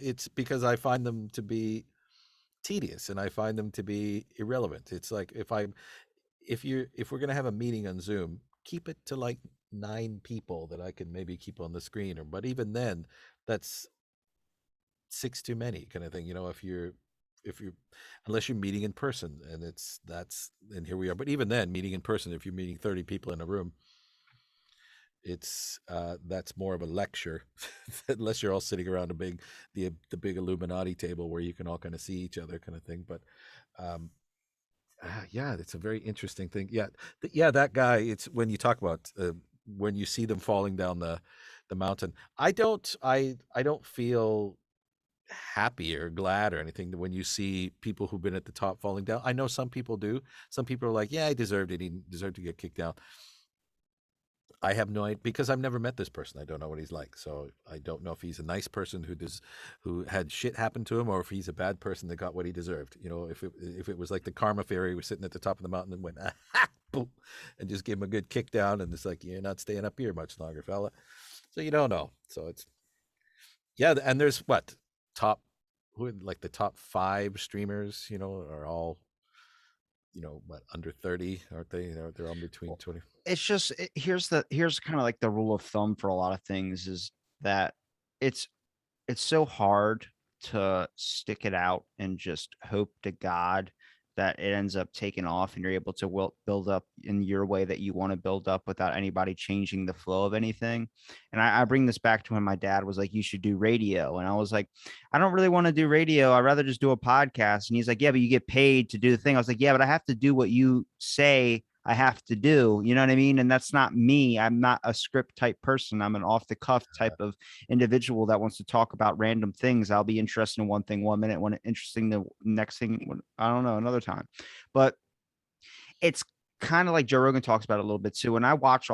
it's because I find them to be tedious and I find them to be irrelevant. It's like if we're going to have a meeting on Zoom, keep it to like 9 people that I can maybe keep on the screen, but even then, that's 6 too many kind of thing. If you're unless you're meeting in person, and here we are. But even then, meeting in person, if you're meeting 30 people in a room, it's that's more of a lecture unless you're all sitting around the big Illuminati table where you can all kind of see each other kind of thing. But yeah, it's a very interesting thing. Yeah, that guy, it's when you talk about when you see them falling down the mountain, I don't feel happy or glad or anything when you see people who've been at the top falling down. I know some people do. Some people are like, yeah, he deserved it. He deserved to get kicked down. I have no idea, because I've never met this person. I don't know what he's like. So I don't know if he's a nice person who had shit happen to him, or if he's a bad person that got what he deserved. If it was like the karma fairy was sitting at the top of the mountain and went, boom, and just gave him a good kick down. And it's like, you're not staying up here much longer, fella. So you don't know. So it's, yeah. And there's what, like the top 5 streamers, are all, what, under 30, aren't they? They're all between 20. It's just, here's kind of like the rule of thumb for a lot of things is that it's so hard to stick it out and just hope to God that it ends up taking off and you're able to build up in your way that you want to build up without anybody changing the flow of anything. And I bring this back to when my dad was like, you should do radio. And I was like, I don't really want to do radio. I'd rather just do a podcast. And he's like, yeah, but you get paid to do the thing. I was like, yeah, but I have to do what you say I have to do. You know what I mean? And that's not me. I'm not a script type person. I'm an off the cuff type of individual that wants to talk about random things. I'll be interested in one thing 1 minute, when interesting the next thing, I don't know, another time. But it's kind of like Joe Rogan talks about it a little bit too. And I've watched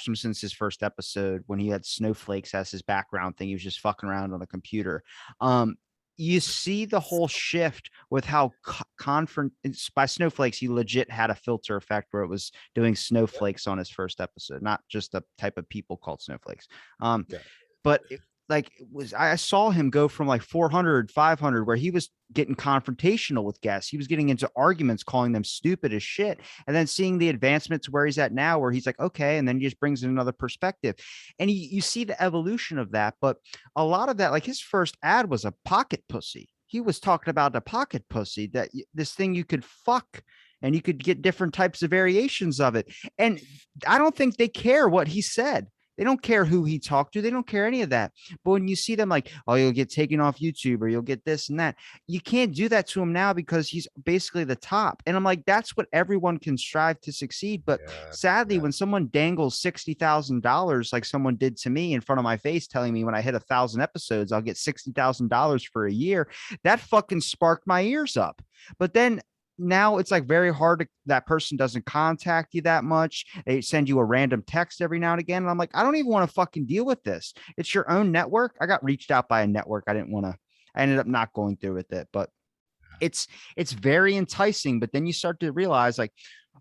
him since his first episode when he had snowflakes as his background thing. He was just fucking around on a computer. Um, you see the whole shift with how confront by snowflakes, he legit had a filter effect where it was doing snowflakes on his first episode, not just a type of people called snowflakes. Um, Yeah. but like it was, I saw him go from like 400, 500, where he was getting confrontational with guests. He was getting into arguments, calling them stupid as shit. And then seeing the advancement to where he's at now, where he's like, okay. And then he just brings in another perspective. And you see the evolution of that. But a lot of that, like his first ad was a pocket pussy. He was talking about a pocket pussy, that this thing you could fuck and you could get different types of variations of it. And I don't think they care what he said. They don't care who he talked to. They don't care any of that. But when you see them like, oh, you'll get taken off YouTube or you'll get this and that, you can't do that to him now because he's basically the top. And I'm like, that's what everyone can strive to succeed. But Yeah. sadly, Yeah. when someone dangles $60,000 like someone did to me in front of my face, telling me when I hit 1,000 episodes, I'll get $60,000 for a year, that fucking sparked my ears up. But then now it's like very hard to, that person doesn't contact you that much. They send you a random text every now and again. And I'm like, I don't even want to fucking deal with this. It's your own network. I got reached out by a network. I didn't want to, I ended up not going through with it, but it's very enticing. But then you start to realize like,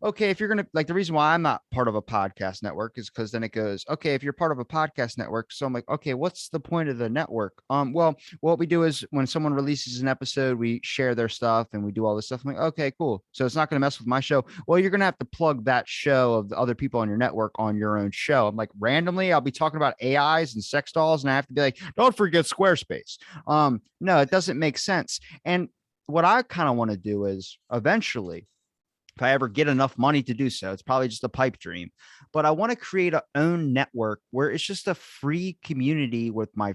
okay, if you're gonna, like, the reason why I'm not part of a podcast network is because then it goes, okay, if you're part of a podcast network, so I'm like, okay, what's the point of the network? Well, what we do is when someone releases an episode, we share their stuff and we do all this stuff. I'm like, okay, cool. So it's not gonna mess with my show. Well, you're gonna have to plug that show of the other people on your network on your own show. I'm like, randomly, I'll be talking about AIs and sex dolls, and I have to be like, don't forget Squarespace. No, it doesn't make sense. And what I kind of want to do is eventually, if I ever get enough money to do so, it's probably just a pipe dream, but I want to create a own network where it's just a free community with my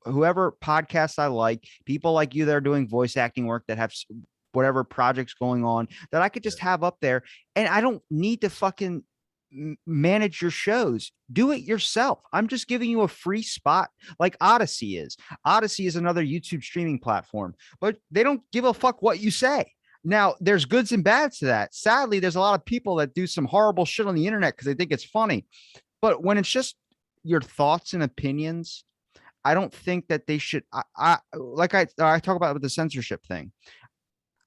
whoever podcasts I like, people like you that are doing voice acting work that have whatever projects going on that I could just have up there. And I don't need to fucking manage your shows. Do it yourself. I'm just giving you a free spot like Odyssey is. Odyssey is another YouTube streaming platform, but they don't give a fuck what you say. Now, there's goods and bads to that. Sadly, there's a lot of people that do some horrible shit on the internet because they think it's funny. But when it's just your thoughts and opinions, I don't think that they should. I talk about with the censorship thing.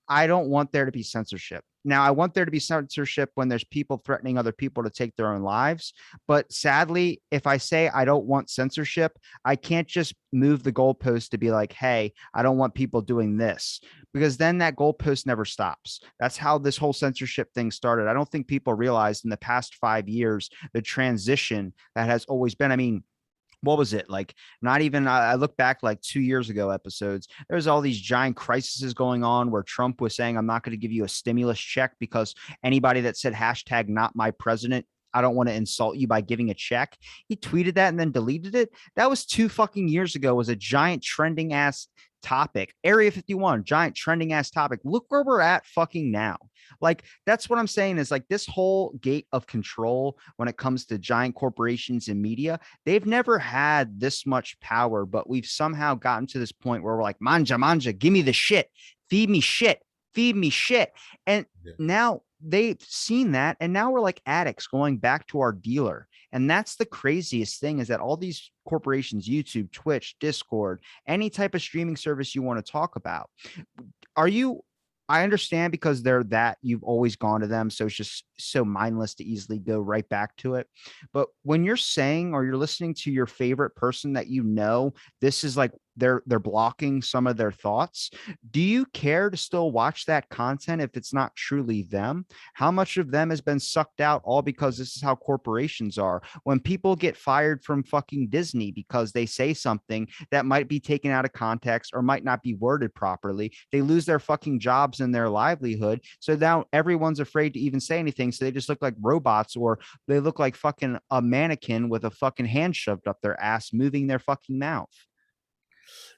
I don't want there to be censorship. Now, I want there to be censorship when there's people threatening other people to take their own lives. But sadly, if I say I don't want censorship, I can't just move the goalpost to be like, hey, I don't want people doing this, because then that goalpost never stops. That's how this whole censorship thing started. I don't think people realized in the past 5 years the transition that has always been. I mean, what was it like? Not even, I look back like 2 years ago episodes, there's all these giant crises going on where Trump was saying, I'm not going to give you a stimulus check because anybody that said hashtag not my president, I don't want to insult you by giving a check. He tweeted that and then deleted it. That was 2 fucking years ago, was a giant trending ass topic. Area 51, giant trending ass topic. Look where we're at fucking now. Like, that's what I'm saying is like this whole gate of control when it comes to giant corporations and media, they've never had this much power, but we've somehow gotten to this point where we're like, manja, manja, give me the shit, feed me shit, feed me shit. And Yeah. now they've seen that. And now we're like addicts going back to our dealer. And that's the craziest thing, is that all these corporations, YouTube, Twitch, Discord, any type of streaming service you want to talk about, are you, I understand because they're that you've always gone to them. So it's just so mindless to easily go right back to it. But when you're saying, or you're listening to your favorite person that you know, this is like they're blocking some of their thoughts. Do you care to still watch that content if it's not truly them? How much of them has been sucked out all because this is how corporations are? When people get fired from fucking Disney because they say something that might be taken out of context or might not be worded properly, they lose their fucking jobs and their livelihood. So now everyone's afraid to even say anything. So they just look like robots, or they look like fucking a mannequin with a fucking hand shoved up their ass, moving their fucking mouth.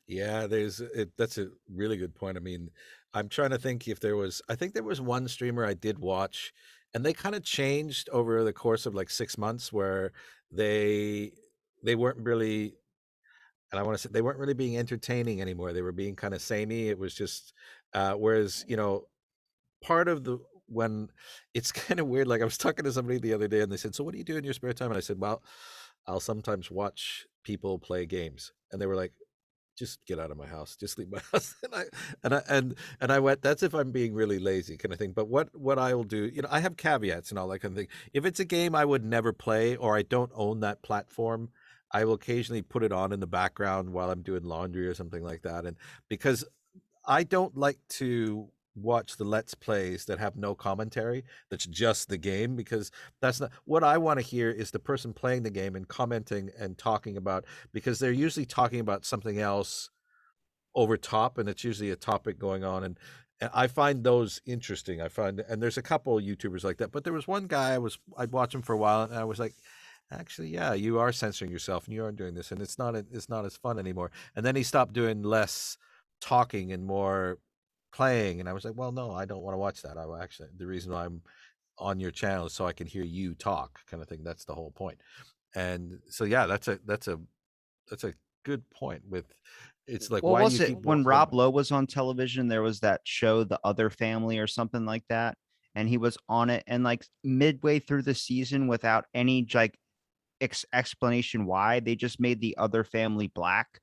Yeah, that's a really good point. I mean, I'm trying to think if there was, I think there was one streamer I did watch, and they kind of changed over the course of like 6 months, where they they weren't really, and I want to say they weren't really being entertaining anymore. They were being kind of samey. It was just whereas part of the when it's kind of weird. Like I was talking to somebody the other day, and they said, "So what do you do in your spare time?" And I said, "Well, I'll sometimes watch people play games." And they were like, "Just get out of my house. Just leave my house." And I went, "That's if I'm being really lazy," kind of thing. But what I will do, I have caveats and all that kind of thing. If it's a game I would never play, or I don't own that platform, I will occasionally put it on in the background while I'm doing laundry or something like that. And because I don't like to watch the let's plays that have no commentary, that's just the game, because that's not what I want to hear. Is the person playing the game and commenting and talking about, because they're usually talking about something else over top, and it's usually a topic going on. And I find those interesting. I find, and there's a couple of YouTubers like that, but there was one guy I'd watch him for a while, and I was like, actually, yeah, you are censoring yourself and you are doing this, and it's not as fun anymore. And then he stopped doing less talking and more playing, and I was like, well, no, I don't want to watch that. I actually, the reason why I'm on your channel is so I can hear you talk, kind of thing. That's the whole point. And so yeah, that's a good point. With it's like, What why do was you it keep when watching? Rob Lowe was on television? There was that show, The Other Family or something like that. And he was on it. And like midway through the season, without any like explanation why, they just made the other family black.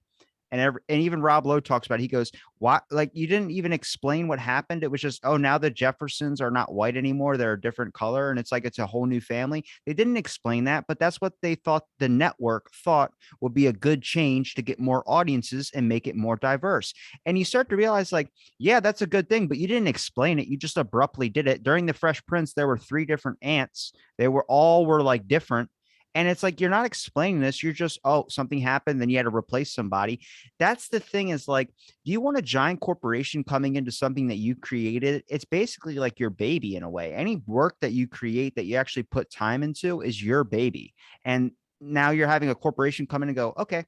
And even Rob Lowe talks about it. He goes, "Why? Like you didn't even explain what happened. It was just, oh, now the Jeffersons are not white anymore; they're a different color, and it's like it's a whole new family." They didn't explain that, but that's what they thought the network thought would be a good change to get more audiences and make it more diverse. And you start to realize, like, yeah, that's a good thing, but you didn't explain it. You just abruptly did it. During the Fresh Prince, there were three different aunts. They were all were like different. And it's like, you're not explaining this. You're just, oh, something happened. Then you had to replace somebody. That's the thing, is like, do you want a giant corporation coming into something that you created? It's basically like your baby in a way. Any work that you create that you actually put time into is your baby. And now you're having a corporation come in and go, okay,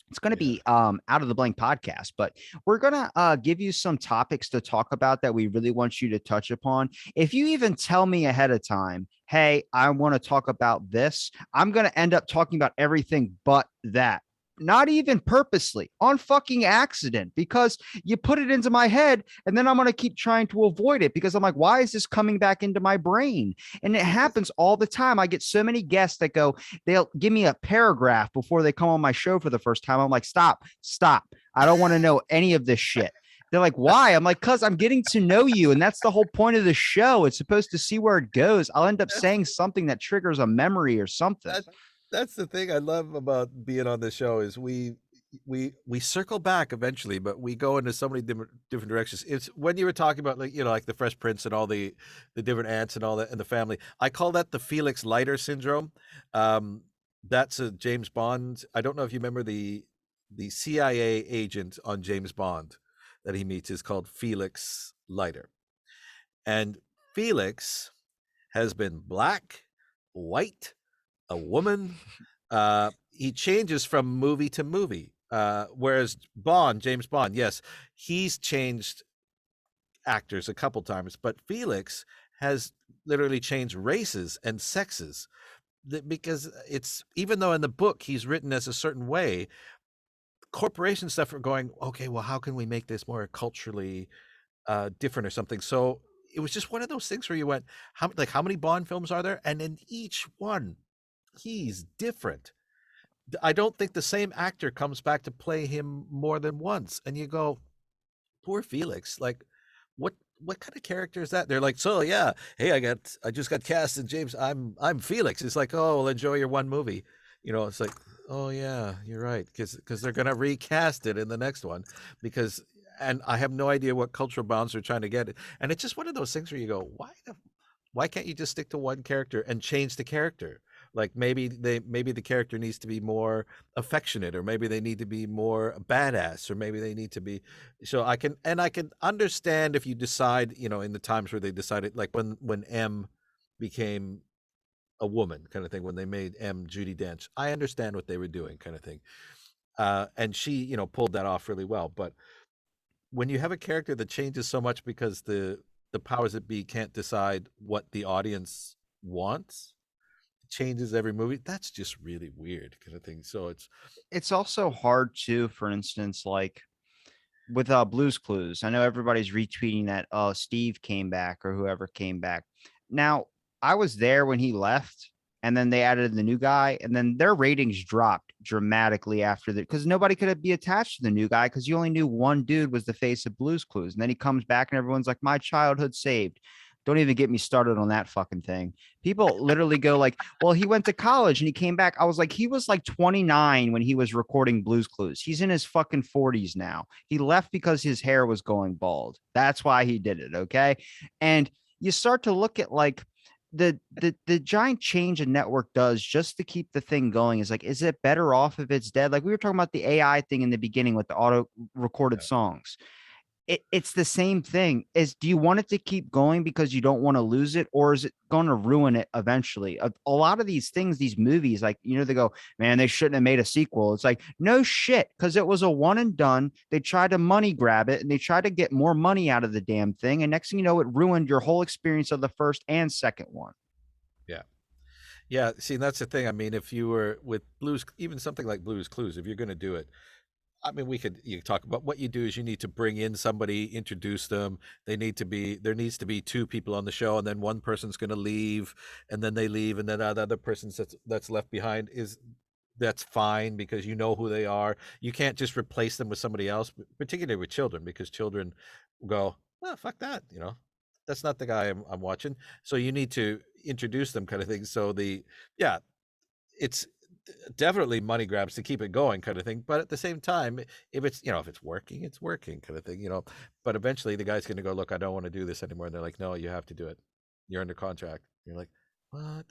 it's going to Yeah. be out of the blank podcast, but we're going to give you some topics to talk about that we really want you to touch upon. If you even tell me ahead of time, hey, I want to talk about this, I'm going to end up talking about everything but that. Not even purposely, on fucking accident, because you put it into my head, and then I'm going to keep trying to avoid it because I'm like, why is this coming back into my brain? And it Because happens all the time. I get so many guests that go, they'll give me a paragraph before they come on my show for the first time. I'm like, stop, stop. I don't want to know any of this shit. They're like, why? I'm like, because I'm getting to know you. And that's the whole point of the show. It's supposed to see where it goes. I'll end up that's saying something that triggers a memory or something. that that's the thing I love about being on the show, is we circle back eventually, but we go into so many different directions. It's when you were talking about, like, like the Fresh Prince and all the different ants and all that, and the family. I call that the Felix Leiter syndrome. Um, that's a James Bond. I don't know if you remember the CIA agent on James Bond that he meets is called Felix Leiter, and Felix has been black, white, a woman. He changes from movie to movie. Whereas James Bond, yes, he's changed actors a couple times, but Felix has literally changed races and sexes, because it's, even though in the book he's written as a certain way, corporation stuff are going, okay, well, how can we make this more culturally different or something? So it was just one of those things where you went, how many Bond films are there? And in each one, he's different. I don't think the same actor comes back to play him more than once. And you go, poor Felix. Like, what kind of character is that? They're like, so yeah, hey, I just got cast in James. I'm Felix. It's like, oh, well, enjoy your one movie. It's like, oh yeah, you're right, because they're gonna recast it in the next one, because and I have no idea what cultural bounds they're trying to get. And it's just one of those things where you go, why can't you just stick to one character and change the character? Like, maybe the character needs to be more affectionate, or maybe they need to be more badass, or maybe they need to be, so I can understand if you decide, in the times where they decided, like when M became a woman, kind of thing, when they made M Judy Dench. I understand what they were doing, kind of thing. And she, pulled that off really well. But when you have a character that changes so much because the powers that be can't decide what the audience wants. It changes every movie. That's just really weird kind of thing. So It's also hard too, for instance, like with Blues Clues. I know everybody's retweeting that Steve came back or whoever came back. Now, I was there when he left, and then they added the new guy, and then their ratings dropped dramatically after that because nobody could be attached to the new guy because you only knew one dude was the face of Blues Clues. And then he comes back and everyone's like, my childhood saved. Don't even get me started on that fucking thing. People literally go like, well, he went to college and he came back. I was like, he was like 29 when he was recording Blues Clues. He's in his fucking 40s now. He left because his hair was going bald. That's why he did it. Okay. And you start to look at like the giant change a network does just to keep the thing going is like, is it better off if it's dead? Like we were talking about the AI thing in the beginning with the auto recorded yeah. songs. It's the same thing. Is do you want it to keep going because you don't want to lose it, or is it going to ruin it eventually? A lot of these things, these movies, like they go, man, they shouldn't have made a sequel. It's like no shit, because it was a one and done. They tried to money grab it and they tried to get more money out of the damn thing, and next thing you know, it ruined your whole experience of the first and second one. Yeah. Yeah, see, that's the thing. I mean, if you were with Blues, even something like Blues Clues, if you're going to do it, I mean, you could talk about what you do is you need to bring in somebody, introduce them. There needs to be two people on the show, and then one person's going to leave, and then they leave, and then the other person that's left behind that's fine because you know who they are. You can't just replace them with somebody else, particularly with children, because children go, well, fuck that, that's not the guy I'm watching. So you need to introduce them, kind of thing. So yeah, it's definitely money grabs to keep it going, kind of thing. But at the same time, if it's working, it's working, kind of thing. But eventually, the guy's going to go, look, I don't want to do this anymore. And they're like, no, you have to do it. You're under contract. You're like, what?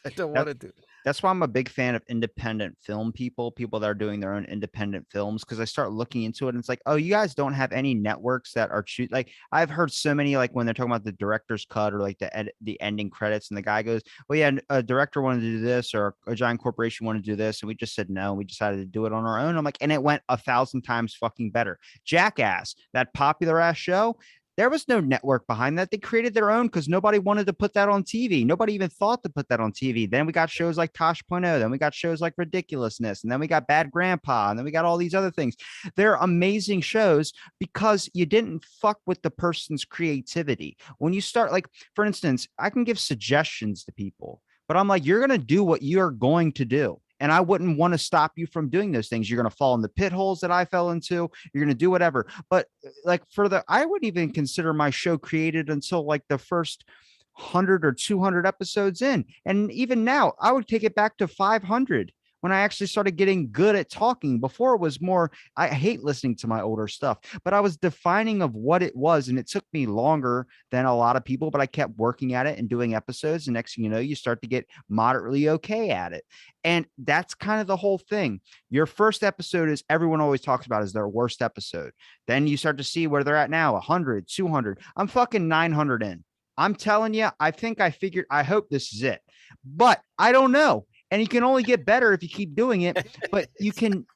I don't want That to do it. that's why I'm a big fan of independent film people that are doing their own independent films. Because I start looking into it and it's like, oh, you guys don't have any networks that are like I've heard so many like when they're talking about the director's cut or like the ending credits, and the guy goes, well, yeah, a director wanted to do this or a giant corporation wanted to do this, and we just said no, and we decided to do it on our own. I'm like, and it went 1,000 times fucking better. Jackass, that popular ass show, there was no network behind that. They created their own because nobody wanted to put that on TV. Nobody even thought to put that on TV. Then we got shows like Tosh Point oh. Then we got shows like Ridiculousness. And then we got Bad Grandpa. And then we got all these other things. They're amazing shows because you didn't fuck with the person's creativity. When you start, like, for instance, I can give suggestions to people, but I'm like, you're going to do what you're going to do. And I wouldn't want to stop you from doing those things. You're going to fall in the pit holes that I fell into. You're going to do whatever. But like I wouldn't even consider my show created until like the first 100 or 200 episodes in. And even now, I would take it back to 500 when I actually started getting good at talking. Before it was more, I hate listening to my older stuff, but I was defining of what it was. And it took me longer than a lot of people, but I kept working at it and doing episodes. And next thing you know, you start to get moderately okay at it. And that's kind of the whole thing. Your first episode is everyone always talks about is their worst episode. Then you start to see where they're at now 100, 200. I'm fucking 900 in. I'm telling you, I think I figured, I hope this is it, but I don't know. And you can only get better if you keep doing it. But you can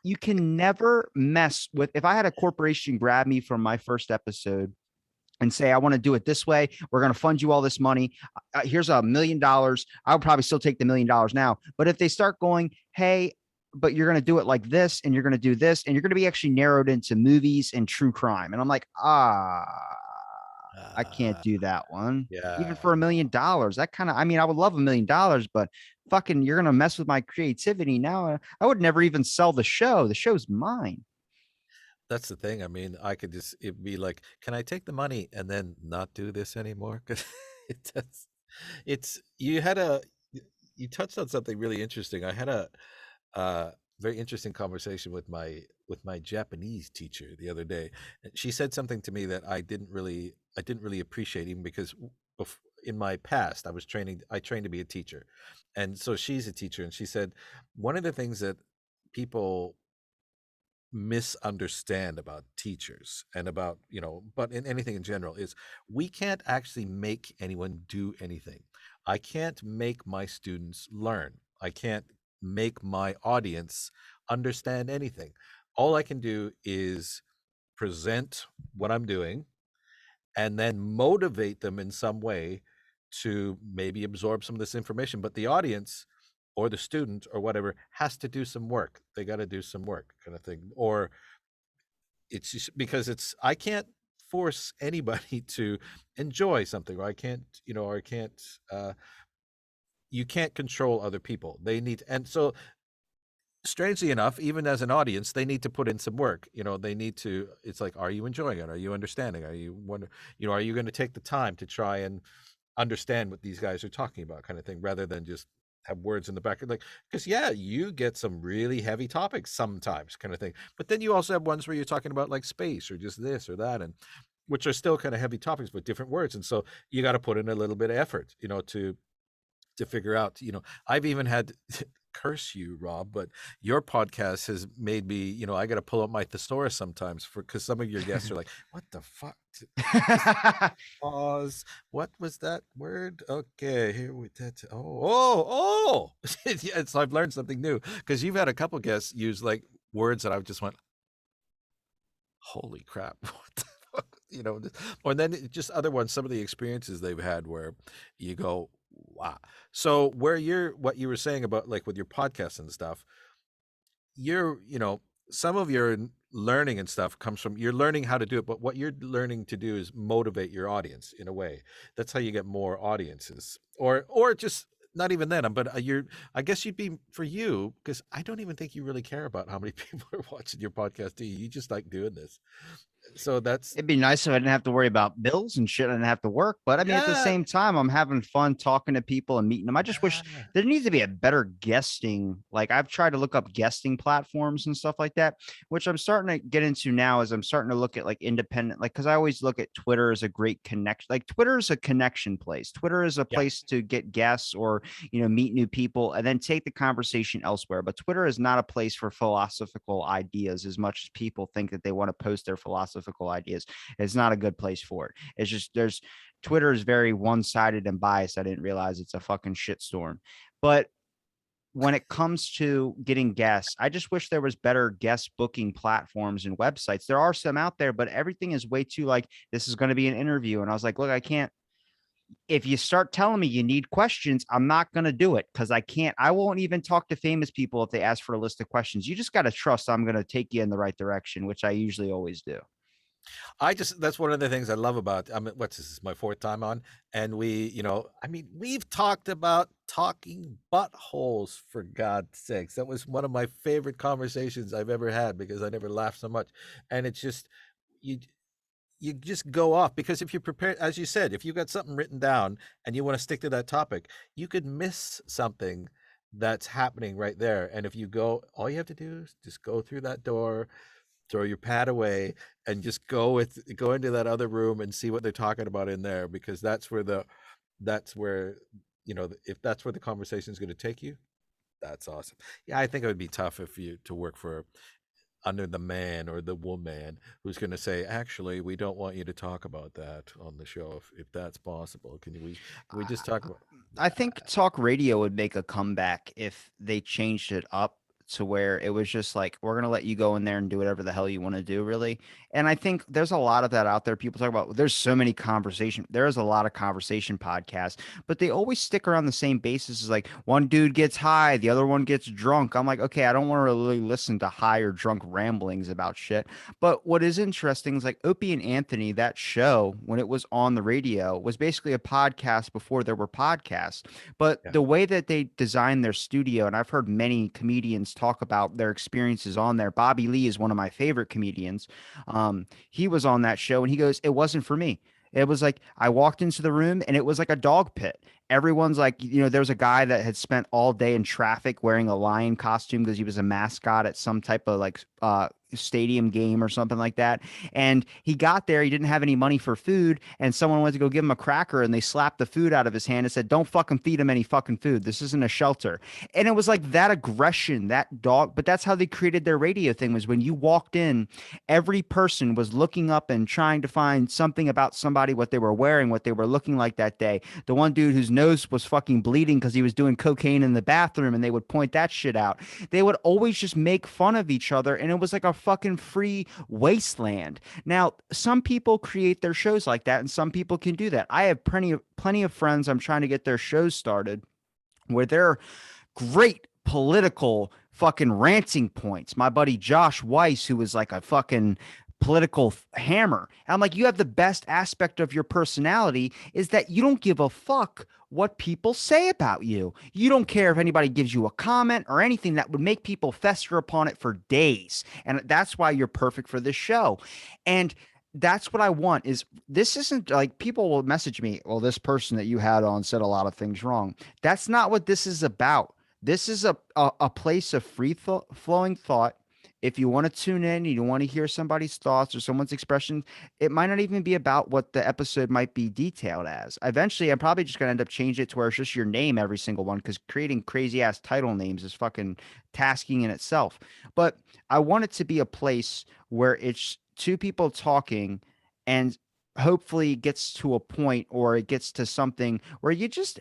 never mess with. If I had a corporation grab me from my first episode and say, I want to do it this way. We're going to fund you all this money. Here's $1 million. I would probably still take the $1 million now. But if they start going, hey, but you're going to do it like this, and you're going to do this, and you're going to be actually narrowed into movies and true crime. And I'm like, I can't Uh, do that one. Even yeah. for $1 million, that kind of, I mean, I would love $1 million, but fucking, you're going to mess with my creativity. Now, I would never even sell the show. The show's mine. That's the thing. I mean, it'd be like, can I take the money and then not do this anymore? Because that's, you had you touched on something really interesting. I had a very interesting conversation with my Japanese teacher the other day. And she said something to me that I didn't really appreciate, even because in my past I trained to be a teacher. And so she's a teacher, and she said one of the things that people misunderstand about teachers and about, but in anything in general, is we can't actually make anyone do anything. I can't make my students learn. I can't make my audience understand anything. All I can do is present what I'm doing, and then motivate them in some way to maybe absorb some of this information. But the audience or the student or whatever has to do some work. They got to do some work, kind of thing. Or it's just because I can't force anybody to enjoy something, or I can't, or I can't, you can't control other people. They need, and so strangely enough, even as an audience, they need to put in some work. They need to, it's like, are you enjoying it? Are you understanding? Are you wonder, are you going to take the time to try and understand what these guys are talking about, kind of thing, rather than just have words in the back, like, because yeah, you get some really heavy topics sometimes, kind of thing, but then you also have ones where you're talking about like space or just this or that, and which are still kind of heavy topics but different words, and so you got to put in a little bit of effort, to figure out, I've even had curse you, Rob, but your podcast has made me, I got to pull up my thesaurus sometimes because some of your guests are like, what the fuck? Just pause. What was that word? Okay, here we did. Oh. Yeah, so I've learned something new because you've had a couple guests use like words that I've just went, holy crap. What the fuck? Or then just other ones, some of the experiences they've had where you go, wow. So what you were saying about like with your podcast and stuff, some of your learning and stuff comes from you're learning how to do it, but what you're learning to do is motivate your audience in a way. That's how you get more audiences, or just not even then. But I guess you'd be for you because I don't even think you really care about how many people are watching your podcast. Do you? You just like doing this. So that's It'd be nice if I didn't have to worry about bills and shit. I didn't have to work. But I mean, at the yeah, same time, I'm having fun talking to people and meeting them. I just wish yeah, there needs to be a better guesting. Like I've tried to look up guesting platforms and stuff like that, which I'm starting to get into now as I'm starting to look at like independent, like, cause I always look at Twitter as a great connection. Like Twitter is a connection place. Twitter is a yeah. place to get guests or, meet new people and then take the conversation elsewhere. But Twitter is not a place for philosophical ideas as much as people think that they want to post their philosophical ideas. It's not a good place for it. It's just Twitter is very one-sided and biased. I didn't realize it's a fucking shitstorm. But when it comes to getting guests, I just wish there was better guest booking platforms and websites. There are some out there, but everything is way too like this is going to be an interview. And I was like, look, I can't. If you start telling me you need questions, I'm not going to do it because I can't. I won't even talk to famous people if they ask for a list of questions. You just got to trust I'm going to take you in the right direction, which I usually always do. That's one of the things I love about, what's this is my fourth time on, and we've talked about talking buttholes, for God's sakes. That was one of my favorite conversations I've ever had because I never laughed so much. And it's just, you, you just go off because if you're prepared, as you said, if you've got something written down and you want to stick to that topic, you could miss something that's happening right there. And if you go, all you have to do is just go through that door, throw your pad away, and just go into that other room and see what they're talking about in there, because that's where if that's where the conversation is going to take you. That's awesome. Yeah, I think it would be tough if you to work for under the man or the woman who's going to say, actually, we don't want you to talk about that on the show if that's possible. Can we just talk about I think talk radio would make a comeback if they changed it up to where it was just like, we're going to let you go in there and do whatever the hell you want to do, really. And I think there's a lot of that out there. People talk about, there's so many conversation. There's a lot of conversation podcasts, but they always stick around the same basis. Is like one dude gets high, the other one gets drunk. I'm like, okay, I don't want to really listen to high or drunk ramblings about shit. But what is interesting is like Opie and Anthony, that show, when it was on the radio, was basically a podcast before there were podcasts. But yeah, the way that they designed their studio, and I've heard many comedians talk about their experiences on there. Bobby Lee is one of my favorite comedians. He was on that show and he goes, it wasn't for me. It was like I walked into the room and it was like a dog pit. Everyone's like, there was a guy that had spent all day in traffic wearing a lion costume because he was a mascot at some type of like stadium game or something like that. And he got there, he didn't have any money for food, and someone went to go give him a cracker and they slapped the food out of his hand and said, don't fucking feed him any fucking food. This isn't a shelter. And it was like that aggression, that dog. But that's how they created their radio thing, was when you walked in, every person was looking up and trying to find something about somebody, what they were wearing, what they were looking like that day. The one dude whose nose was fucking bleeding because he was doing cocaine in the bathroom, and they would point that shit out. They would always just make fun of each other, and it was like a fucking free wasteland. Now, some people create their shows like that, and some people can do that. I have plenty of friends I'm trying to get their shows started where they're great political fucking ranting points. My buddy Josh Weiss, who was like a fucking political hammer. And I'm like, you have the best aspect of your personality is that you don't give a fuck what people say about you. You don't care if anybody gives you a comment or anything that would make people fester upon it for days. And that's why you're perfect for this show. And that's what I want is this isn't like people will message me, well, this person that you had on said a lot of things wrong. That's not what this is about. This is a place of flowing thought. If you want to tune in, you want to hear somebody's thoughts or someone's expression, it might not even be about what the episode might be detailed as. Eventually, I'm probably just going to end up changing it to where it's just your name every single one because creating crazy ass title names is fucking tasking in itself. But I want it to be a place where it's two people talking and hopefully gets to a point or it gets to something where you just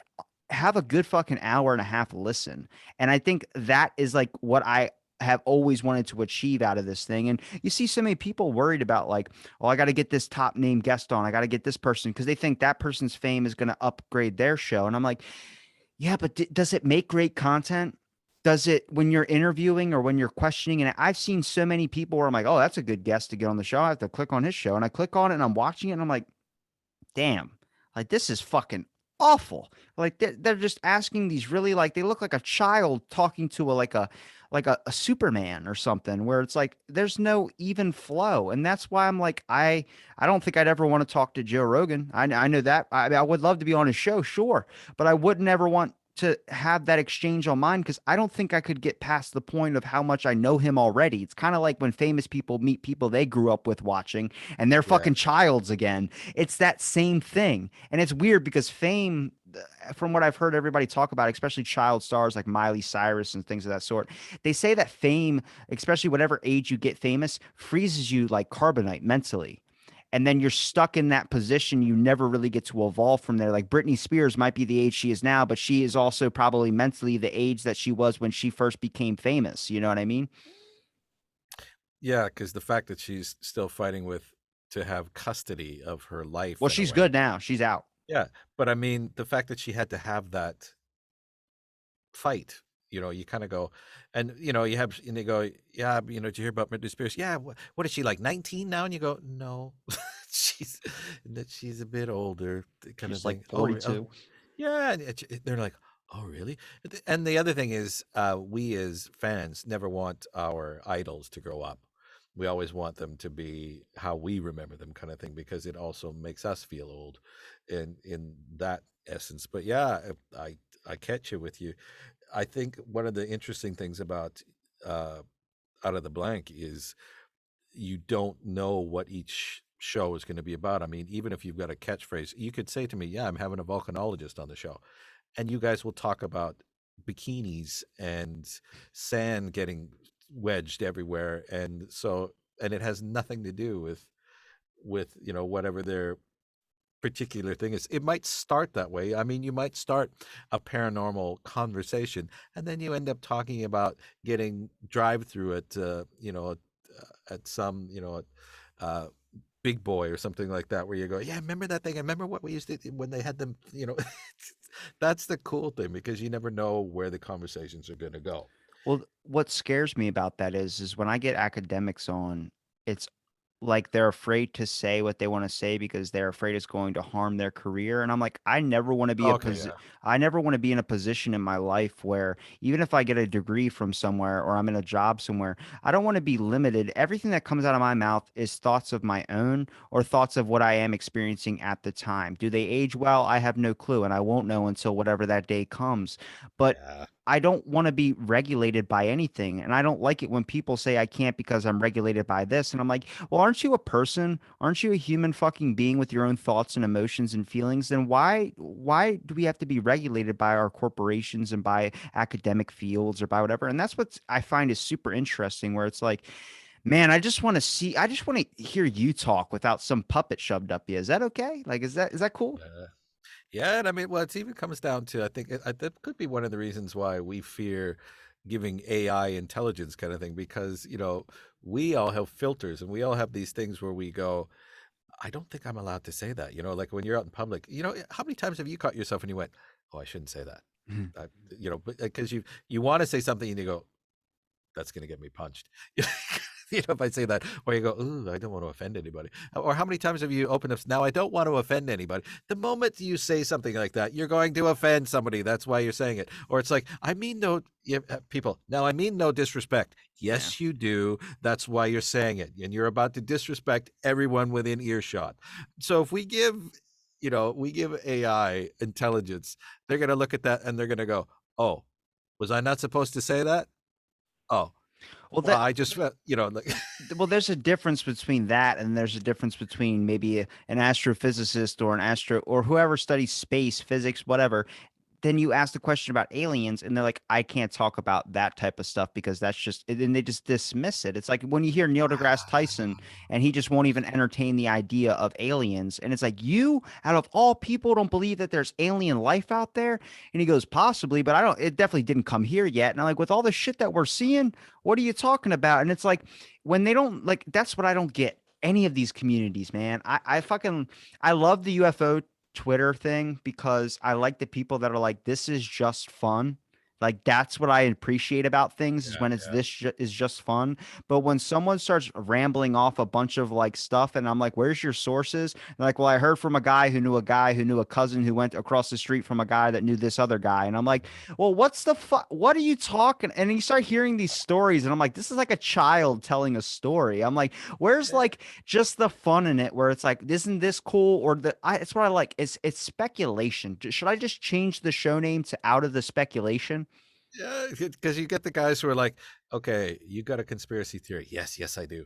have a good fucking hour and a half listen. And I think that is like what I have always wanted to achieve out of this thing. And you see so many people worried about like, oh, I got to get this top name guest on. I got to get this person because they think that person's fame is going to upgrade their show. And I'm like, yeah, but does it make great content? Does it when you're interviewing or when you're questioning? And I've seen so many people where I'm like, oh, that's a good guest to get on the show. I have to click on his show. And I click on it and I'm watching it and I'm like, damn, like this is fucking awful. Like they're just asking these really like they look like a child talking to a Superman or something where it's like there's no even flow. And that's why I'm like I don't think I'd ever want to talk to Joe Rogan. I know that I would love to be on his show, sure, but I would never want to have that exchange on mine because I don't think I could get past the point of how much I know him already. It's kind of like when famous people meet people they grew up with watching and they're Yeah. fucking childs again. It's that same thing. And it's weird because fame, from what I've heard everybody talk about, especially child stars like Miley Cyrus and things of that sort, they say that fame, especially whatever age you get famous, freezes you like carbonite mentally. And then you're stuck in that position. You never really get to evolve from there. Like Britney Spears might be the age she is now, but she is also probably mentally the age that she was when she first became famous. You know what I mean? Yeah, because the fact that she's still fighting with to have custody of her life Well, in a she's way. good now. She's out. Yeah, but I mean, the fact that she had to have that fight, you kind of go, and you have, and they go, yeah, did you hear about Britney Spears? Yeah, what is she like 19 now? And you go, no, she's she's a bit older, kind of She's like thing. Oh, oh, 42. yeah, and they're like, oh, really? And the other thing is, we as fans never want our idols to grow up. We always want them to be how we remember them, kind of thing, because it also makes us feel old, in that essence. But yeah, I catch you with you. I think one of the interesting things about uh, Out of the Blank is you don't know what each show is going to be about. I mean, even if you've got a catchphrase, you could say to me, "Yeah, I'm having a volcanologist on the show," and you guys will talk about bikinis and sand getting wedged everywhere, and it has nothing to do with whatever their particular thing is. It might start that way. I mean, you might start a paranormal conversation, and then you end up talking about getting drive through at some uh, big boy or something like that, where you go, yeah, remember that thing? I remember what we used to when they had them. That's the cool thing because you never know where the conversations are going to go. Well, what scares me about that is when I get academics on, it's like they're afraid to say what they want to say because they're afraid it's going to harm their career. And I'm like, Okay, yeah, I never want to be in a position in my life where even if I get a degree from somewhere or I'm in a job somewhere, I don't want to be limited. Everything that comes out of my mouth is thoughts of my own or thoughts of what I am experiencing at the time. Do they age well? I have no clue, and I won't know until whatever that day comes. But yeah, I don't want to be regulated by anything. And I don't like it when people say I can't because I'm regulated by this. And I'm like, well, aren't you a person? Aren't you a human fucking being with your own thoughts and emotions and feelings? Then why do we have to be regulated by our corporations and by academic fields or by whatever? And that's what I find is super interesting, where it's like, man, I just want to hear you talk without some puppet shoved up you. Is that okay? Like, is that cool? yeah. Yeah, and I mean, well, it even comes down to I think that could be one of the reasons why we fear. giving AI intelligence kind of thing, because we all have filters and we all have these things where we go, I don't think I'm allowed to say that. Like when you're out in public, how many times have you caught yourself and you went, oh, I shouldn't say that. Mhm. I, but because you want to say something and you go, that's going to get me punched. If I say that, or you go, ooh, I don't want to offend anybody. Or how many times have you opened up, now I don't want to offend anybody. The moment you say something like that, you're going to offend somebody. That's why you're saying it. Or it's like, I mean no, people, now I mean no disrespect. Yeah. Yes, you do. That's why you're saying it. And you're about to disrespect everyone within earshot. So if we give AI intelligence, they're going to look at that and they're going to go, oh, was I not supposed to say that? Oh, Well, well, that I just felt, like, well, there's a difference between that, and there's a difference between maybe an astrophysicist or an astro or whoever studies space, physics, whatever. Then you ask the question about aliens, and they're like, I can't talk about that type of stuff because that's just, and they just dismiss it. It's like when you hear Neil deGrasse Tyson and he just won't even entertain the idea of aliens. And it's like, you, out of all people, don't believe that there's alien life out there? And he goes, possibly, but I don't, it definitely didn't come here yet. And I'm like, with all the shit that we're seeing, what are you talking about? And it's like, when they don't, like, that's what I don't get. Any of these communities, man. I love the UFO Twitter thing because I like the people that are like, this is just fun. Like that's what I appreciate about things is yeah, when it's is just fun. But when someone starts rambling off a bunch of like stuff and I'm like, where's your sources? They're like, well, I heard from a guy who knew a guy who knew a cousin who went across the street from a guy that knew this other guy. And I'm like, well, what's the fuck? What are you talking? And you start hearing these stories and I'm like, this is like a child telling a story. I'm like, where's yeah, like just the fun in it where it's like, isn't this cool? Or it's what I like. It's speculation. Should I just change the show name to Out of the Speculation? yeah, because you get the guys who are like, okay, you got a conspiracy theory. Yes, yes, I do.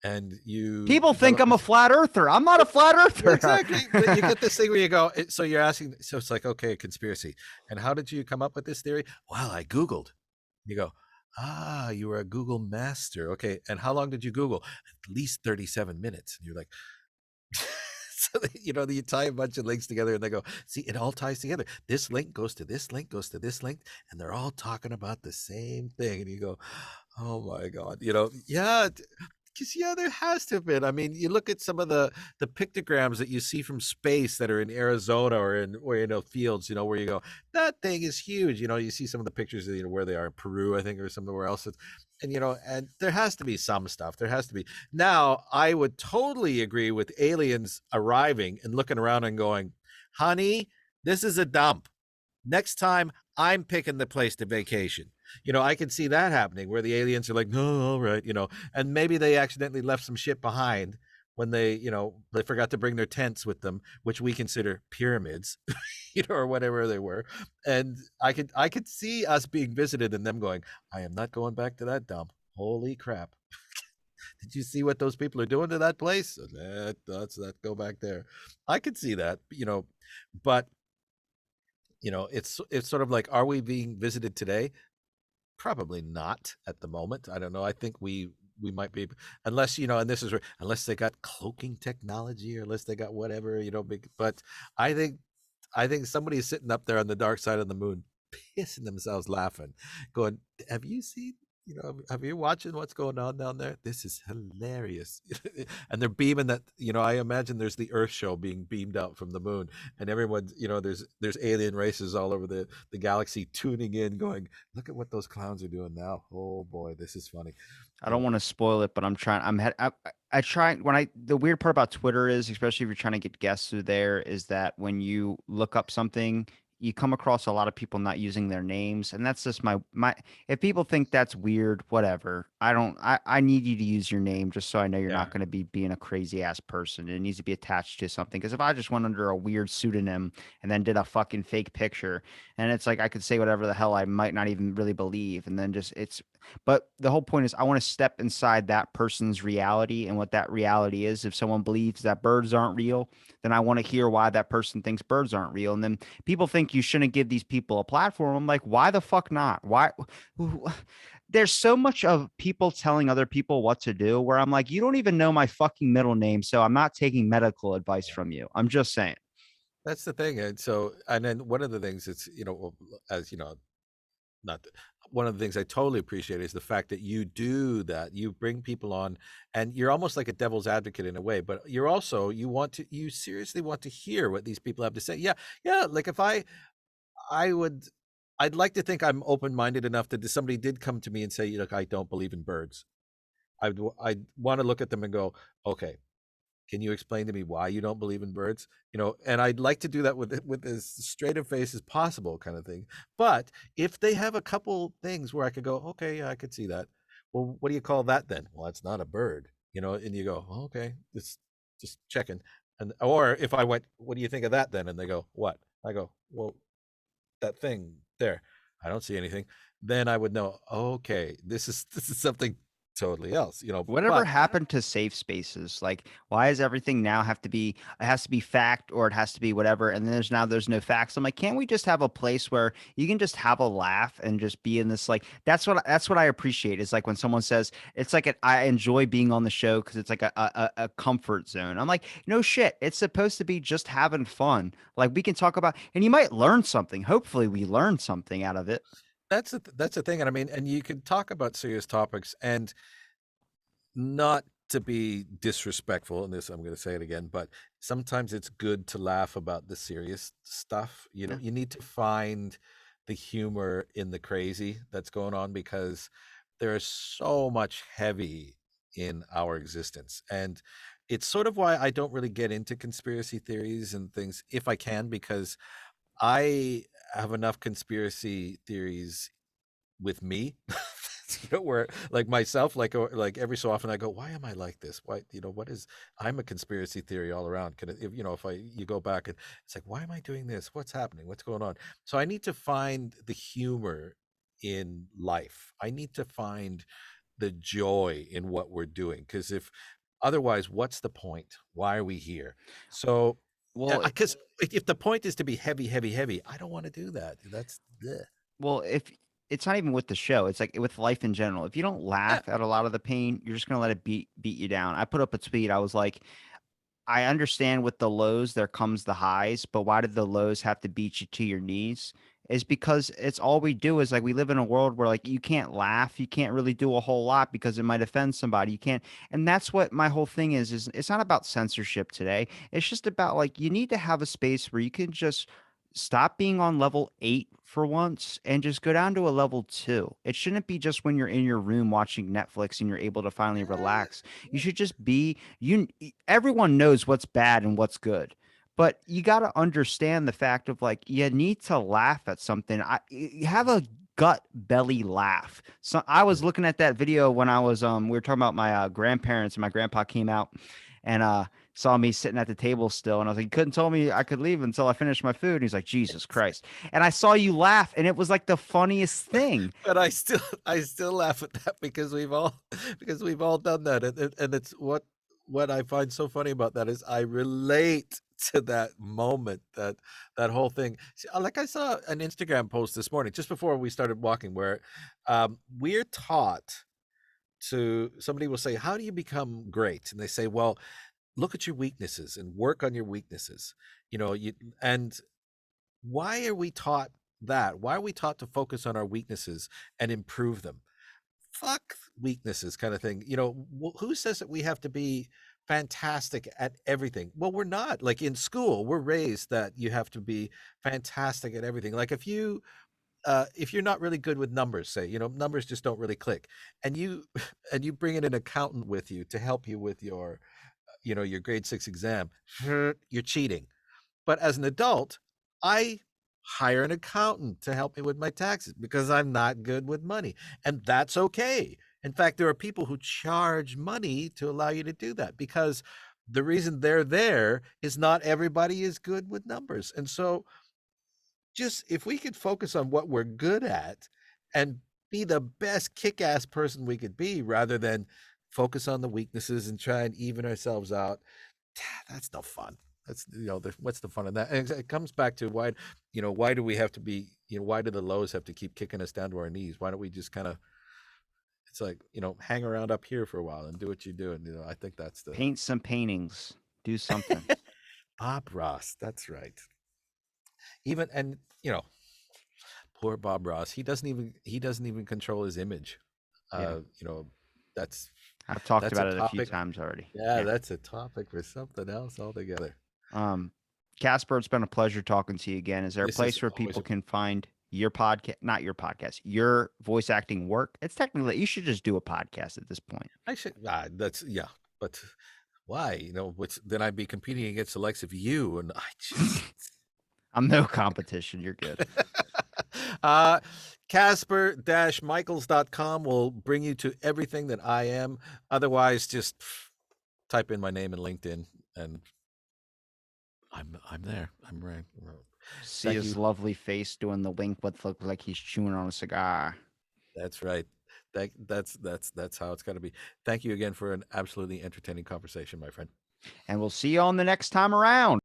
And you People think develop I'm a this. flat earther. I'm not a flat Yeah, earther. exactly. But you get this thing where you go, so you're asking, so it's like, okay, conspiracy. And how did you come up with this theory? Well, I Googled. You go, you were a Google master. Okay. And how long did you Google? At least 37 minutes. And you're like, so you tie a bunch of links together and they go, see, it all ties together. This link goes to this link, goes to this link, and they're all talking about the same thing. And you go, oh my God, yeah, because there has to have been. I mean, you look at some of the pictograms that you see from space that are in Arizona or fields, where you go, that thing is huge. You see some of the pictures of where they are in Peru, I think, or somewhere else. And there has to be some stuff. There has to be. Now, I would totally agree with aliens arriving and looking around and going, honey, this is a dump. Next time, I'm picking the place to vacation. I can see that happening where the aliens are like, no, all right, and maybe they accidentally left some shit behind when they forgot to bring their tents with them, which we consider pyramids, or whatever they were. And I could see us being visited and them going, I am not going back to that dump. Holy crap. Did you see what those people are doing to that place? Let's not go back there. I could see that, but it's sort of like, are we being visited today? Probably not at the moment. I don't know. I think we might be, unless and this is where, unless they got cloaking technology, or unless they got whatever, big. But I think I think somebody's sitting up there on the dark side of the moon, pissing themselves laughing, going, "Have you seen? Have you watching what's going on down there? This is hilarious." And they're beaming that. I imagine there's the Earth show being beamed out from the moon, and everyone, there's alien races all over the galaxy tuning in, going, "Look at what those clowns are doing now. Oh boy, this is funny." I And don't want to spoil it, but I'm trying. I try when I the weird part about Twitter is, especially if you're trying to get guests through there, is that when you look up something, you come across a lot of people not using their names, and that's just my. If people think that's weird, whatever. I don't. I need you to use your name just so I know you're yeah, not going to be being a crazy ass person. It needs to be attached to something. Because if I just went under a weird pseudonym and then did a fucking fake picture, and it's like I could say whatever the hell I might not even really believe, and then just it's but the whole point is, I want to step inside that person's reality and what that reality is. If someone believes that birds aren't real, then I want to hear why that person thinks birds aren't real. And then people think you shouldn't give these people a platform. I'm like, why the fuck not? Why? There's so much of people telling other people what to do where I'm like, you don't even know my fucking middle name. So I'm not taking medical advice from you. I'm just saying. that's the thing. And then one of the things is, as not. one of the things I totally appreciate is the fact that you do that. You bring people on, and you're almost like a devil's advocate in a way, but you're also you seriously want to hear what these people have to say. Yeah, yeah. Like if I would, I'd like to think I'm open-minded enough that if somebody did come to me and say, look, I don't believe in birds. I'd want to look at them and go, okay, can you explain to me why you don't believe in birds? And I'd like to do that with as straight a face as possible, kind of thing. But if they have a couple things where I could go, okay, yeah, I could see that. Well, what do you call that then? Well, it's not a bird, and you go, oh, okay, just checking. And or if I went, what do you think of that then? And they go, what? I go, well, that thing there, I don't see anything. Then I would know, okay, this is something totally else, Whatever but happened to safe spaces? Like, why does everything now have to be, it has to be fact or it has to be whatever? And then there's no facts. I'm like, can't we just have a place where you can just have a laugh and just be in this, like, that's what I appreciate is like when someone says, it's like, I enjoy being on the show because it's like a comfort zone. I'm like, no shit. It's supposed to be just having fun. Like we can talk about, and you might learn something. Hopefully we learn something out of it. that's the thing, and I mean, and you can talk about serious topics and not to be disrespectful in this, I'm going to say it again, but sometimes it's good to laugh about the serious stuff. Yeah. You need to find the humor in the crazy that's going on because there is so much heavy in our existence. And it's sort of why I don't really get into conspiracy theories and things if I can, because I have enough conspiracy theories with me where like myself like every so often I go, why am I like this? Why, what is, I'm a conspiracy theory all around. Can it, if if I you go back and it's like, why am I doing this? What's happening? What's going on? So I need to find the humor in life. I need to find the joy in what we're doing, because if otherwise, what's the point? Why are we here? So Well, because if the point is to be heavy, heavy, heavy, I don't want to do that. That's bleh. Well, if it's not even with the show, it's like with life in general. If you don't Yeah. laugh at a lot of the pain, you're just gonna let it beat you down. I put up a tweet. I was like, I understand with the lows there comes the highs, but why did the lows have to beat you to your knees? Is because it's all we do is like we live in a world where like you can't laugh, you can't really do a whole lot because it might offend somebody. You can't, and that's what my whole thing is it's not about censorship today. It's just about like you need to have a space where you can just stop being on level 8 for once and just go down to a level 2. It shouldn't be just when you're in your room watching Netflix and you're able to finally Yeah. relax. You should just be you everyone knows what's bad and what's good. But you got to understand the fact of like you need to laugh at something. You have a gut belly laugh. So I was looking at that video when I was we were talking about my grandparents and my grandpa came out and saw me sitting at the table still and I was like, you couldn't tell me I could leave until I finished my food. And he's like, Jesus Christ. And I saw you laugh and it was like the funniest thing. But I still laugh at that because we've all done that, and it's what I find so funny about that is I relate to that moment, that whole thing. See, like I saw an Instagram post this morning just before we started walking where we're taught to, somebody will say, how do you become great? And they say, well, look at your weaknesses and work on your weaknesses. You and why are we taught that? Why are we taught to focus on our weaknesses and improve them? Fuck weaknesses, kind of thing. Who says that we have to be fantastic at everything? Well, we're not. Like in school, we're raised that you have to be fantastic at everything. Like if you're not really good with numbers, say, numbers just don't really click, and you and you bring in an accountant with you to help you with your grade 6 exam, you're cheating. But as an adult, I hire an accountant to help me with my taxes because I'm not good with money. And that's okay. In fact, there are people who charge money to allow you to do that because the reason they're there is not everybody is good with numbers. And so just if we could focus on what we're good at and be the best kick-ass person we could be rather than focus on the weaknesses and try and even ourselves out, that's no fun. That's what's the fun in that? And it comes back to why do we have to be, why do the lows have to keep kicking us down to our knees? Why don't we just kind of, it's like, hang around up here for a while and do what you do? And I think that's the Paint some paintings, do something. Bob Ross. That's right. Even and Poor Bob Ross. He doesn't even control his image. Yeah. You know, that's I've talked that's a about it a few topic. times already. Yeah, that's a topic for something else altogether. Casper, it's been a pleasure talking to you again. Is there a This is place where always people can find your podcast, not your podcast, your voice acting work? It's technically, you should just do a podcast at this point. I should that's yeah, but why? You know, which then I'd be competing against the likes of you, and I just I'm no competition. You're good. Kasper-Michaels.com will bring you to everything that I am. Otherwise, just type in my name in LinkedIn, and I'm there. I'm right. See Thank his you. lovely face doing the wink, what looks like he's chewing on a cigar. That's right. That's how it's got to be. Thank you again for an absolutely entertaining conversation, my friend. And we'll see you on the next time around.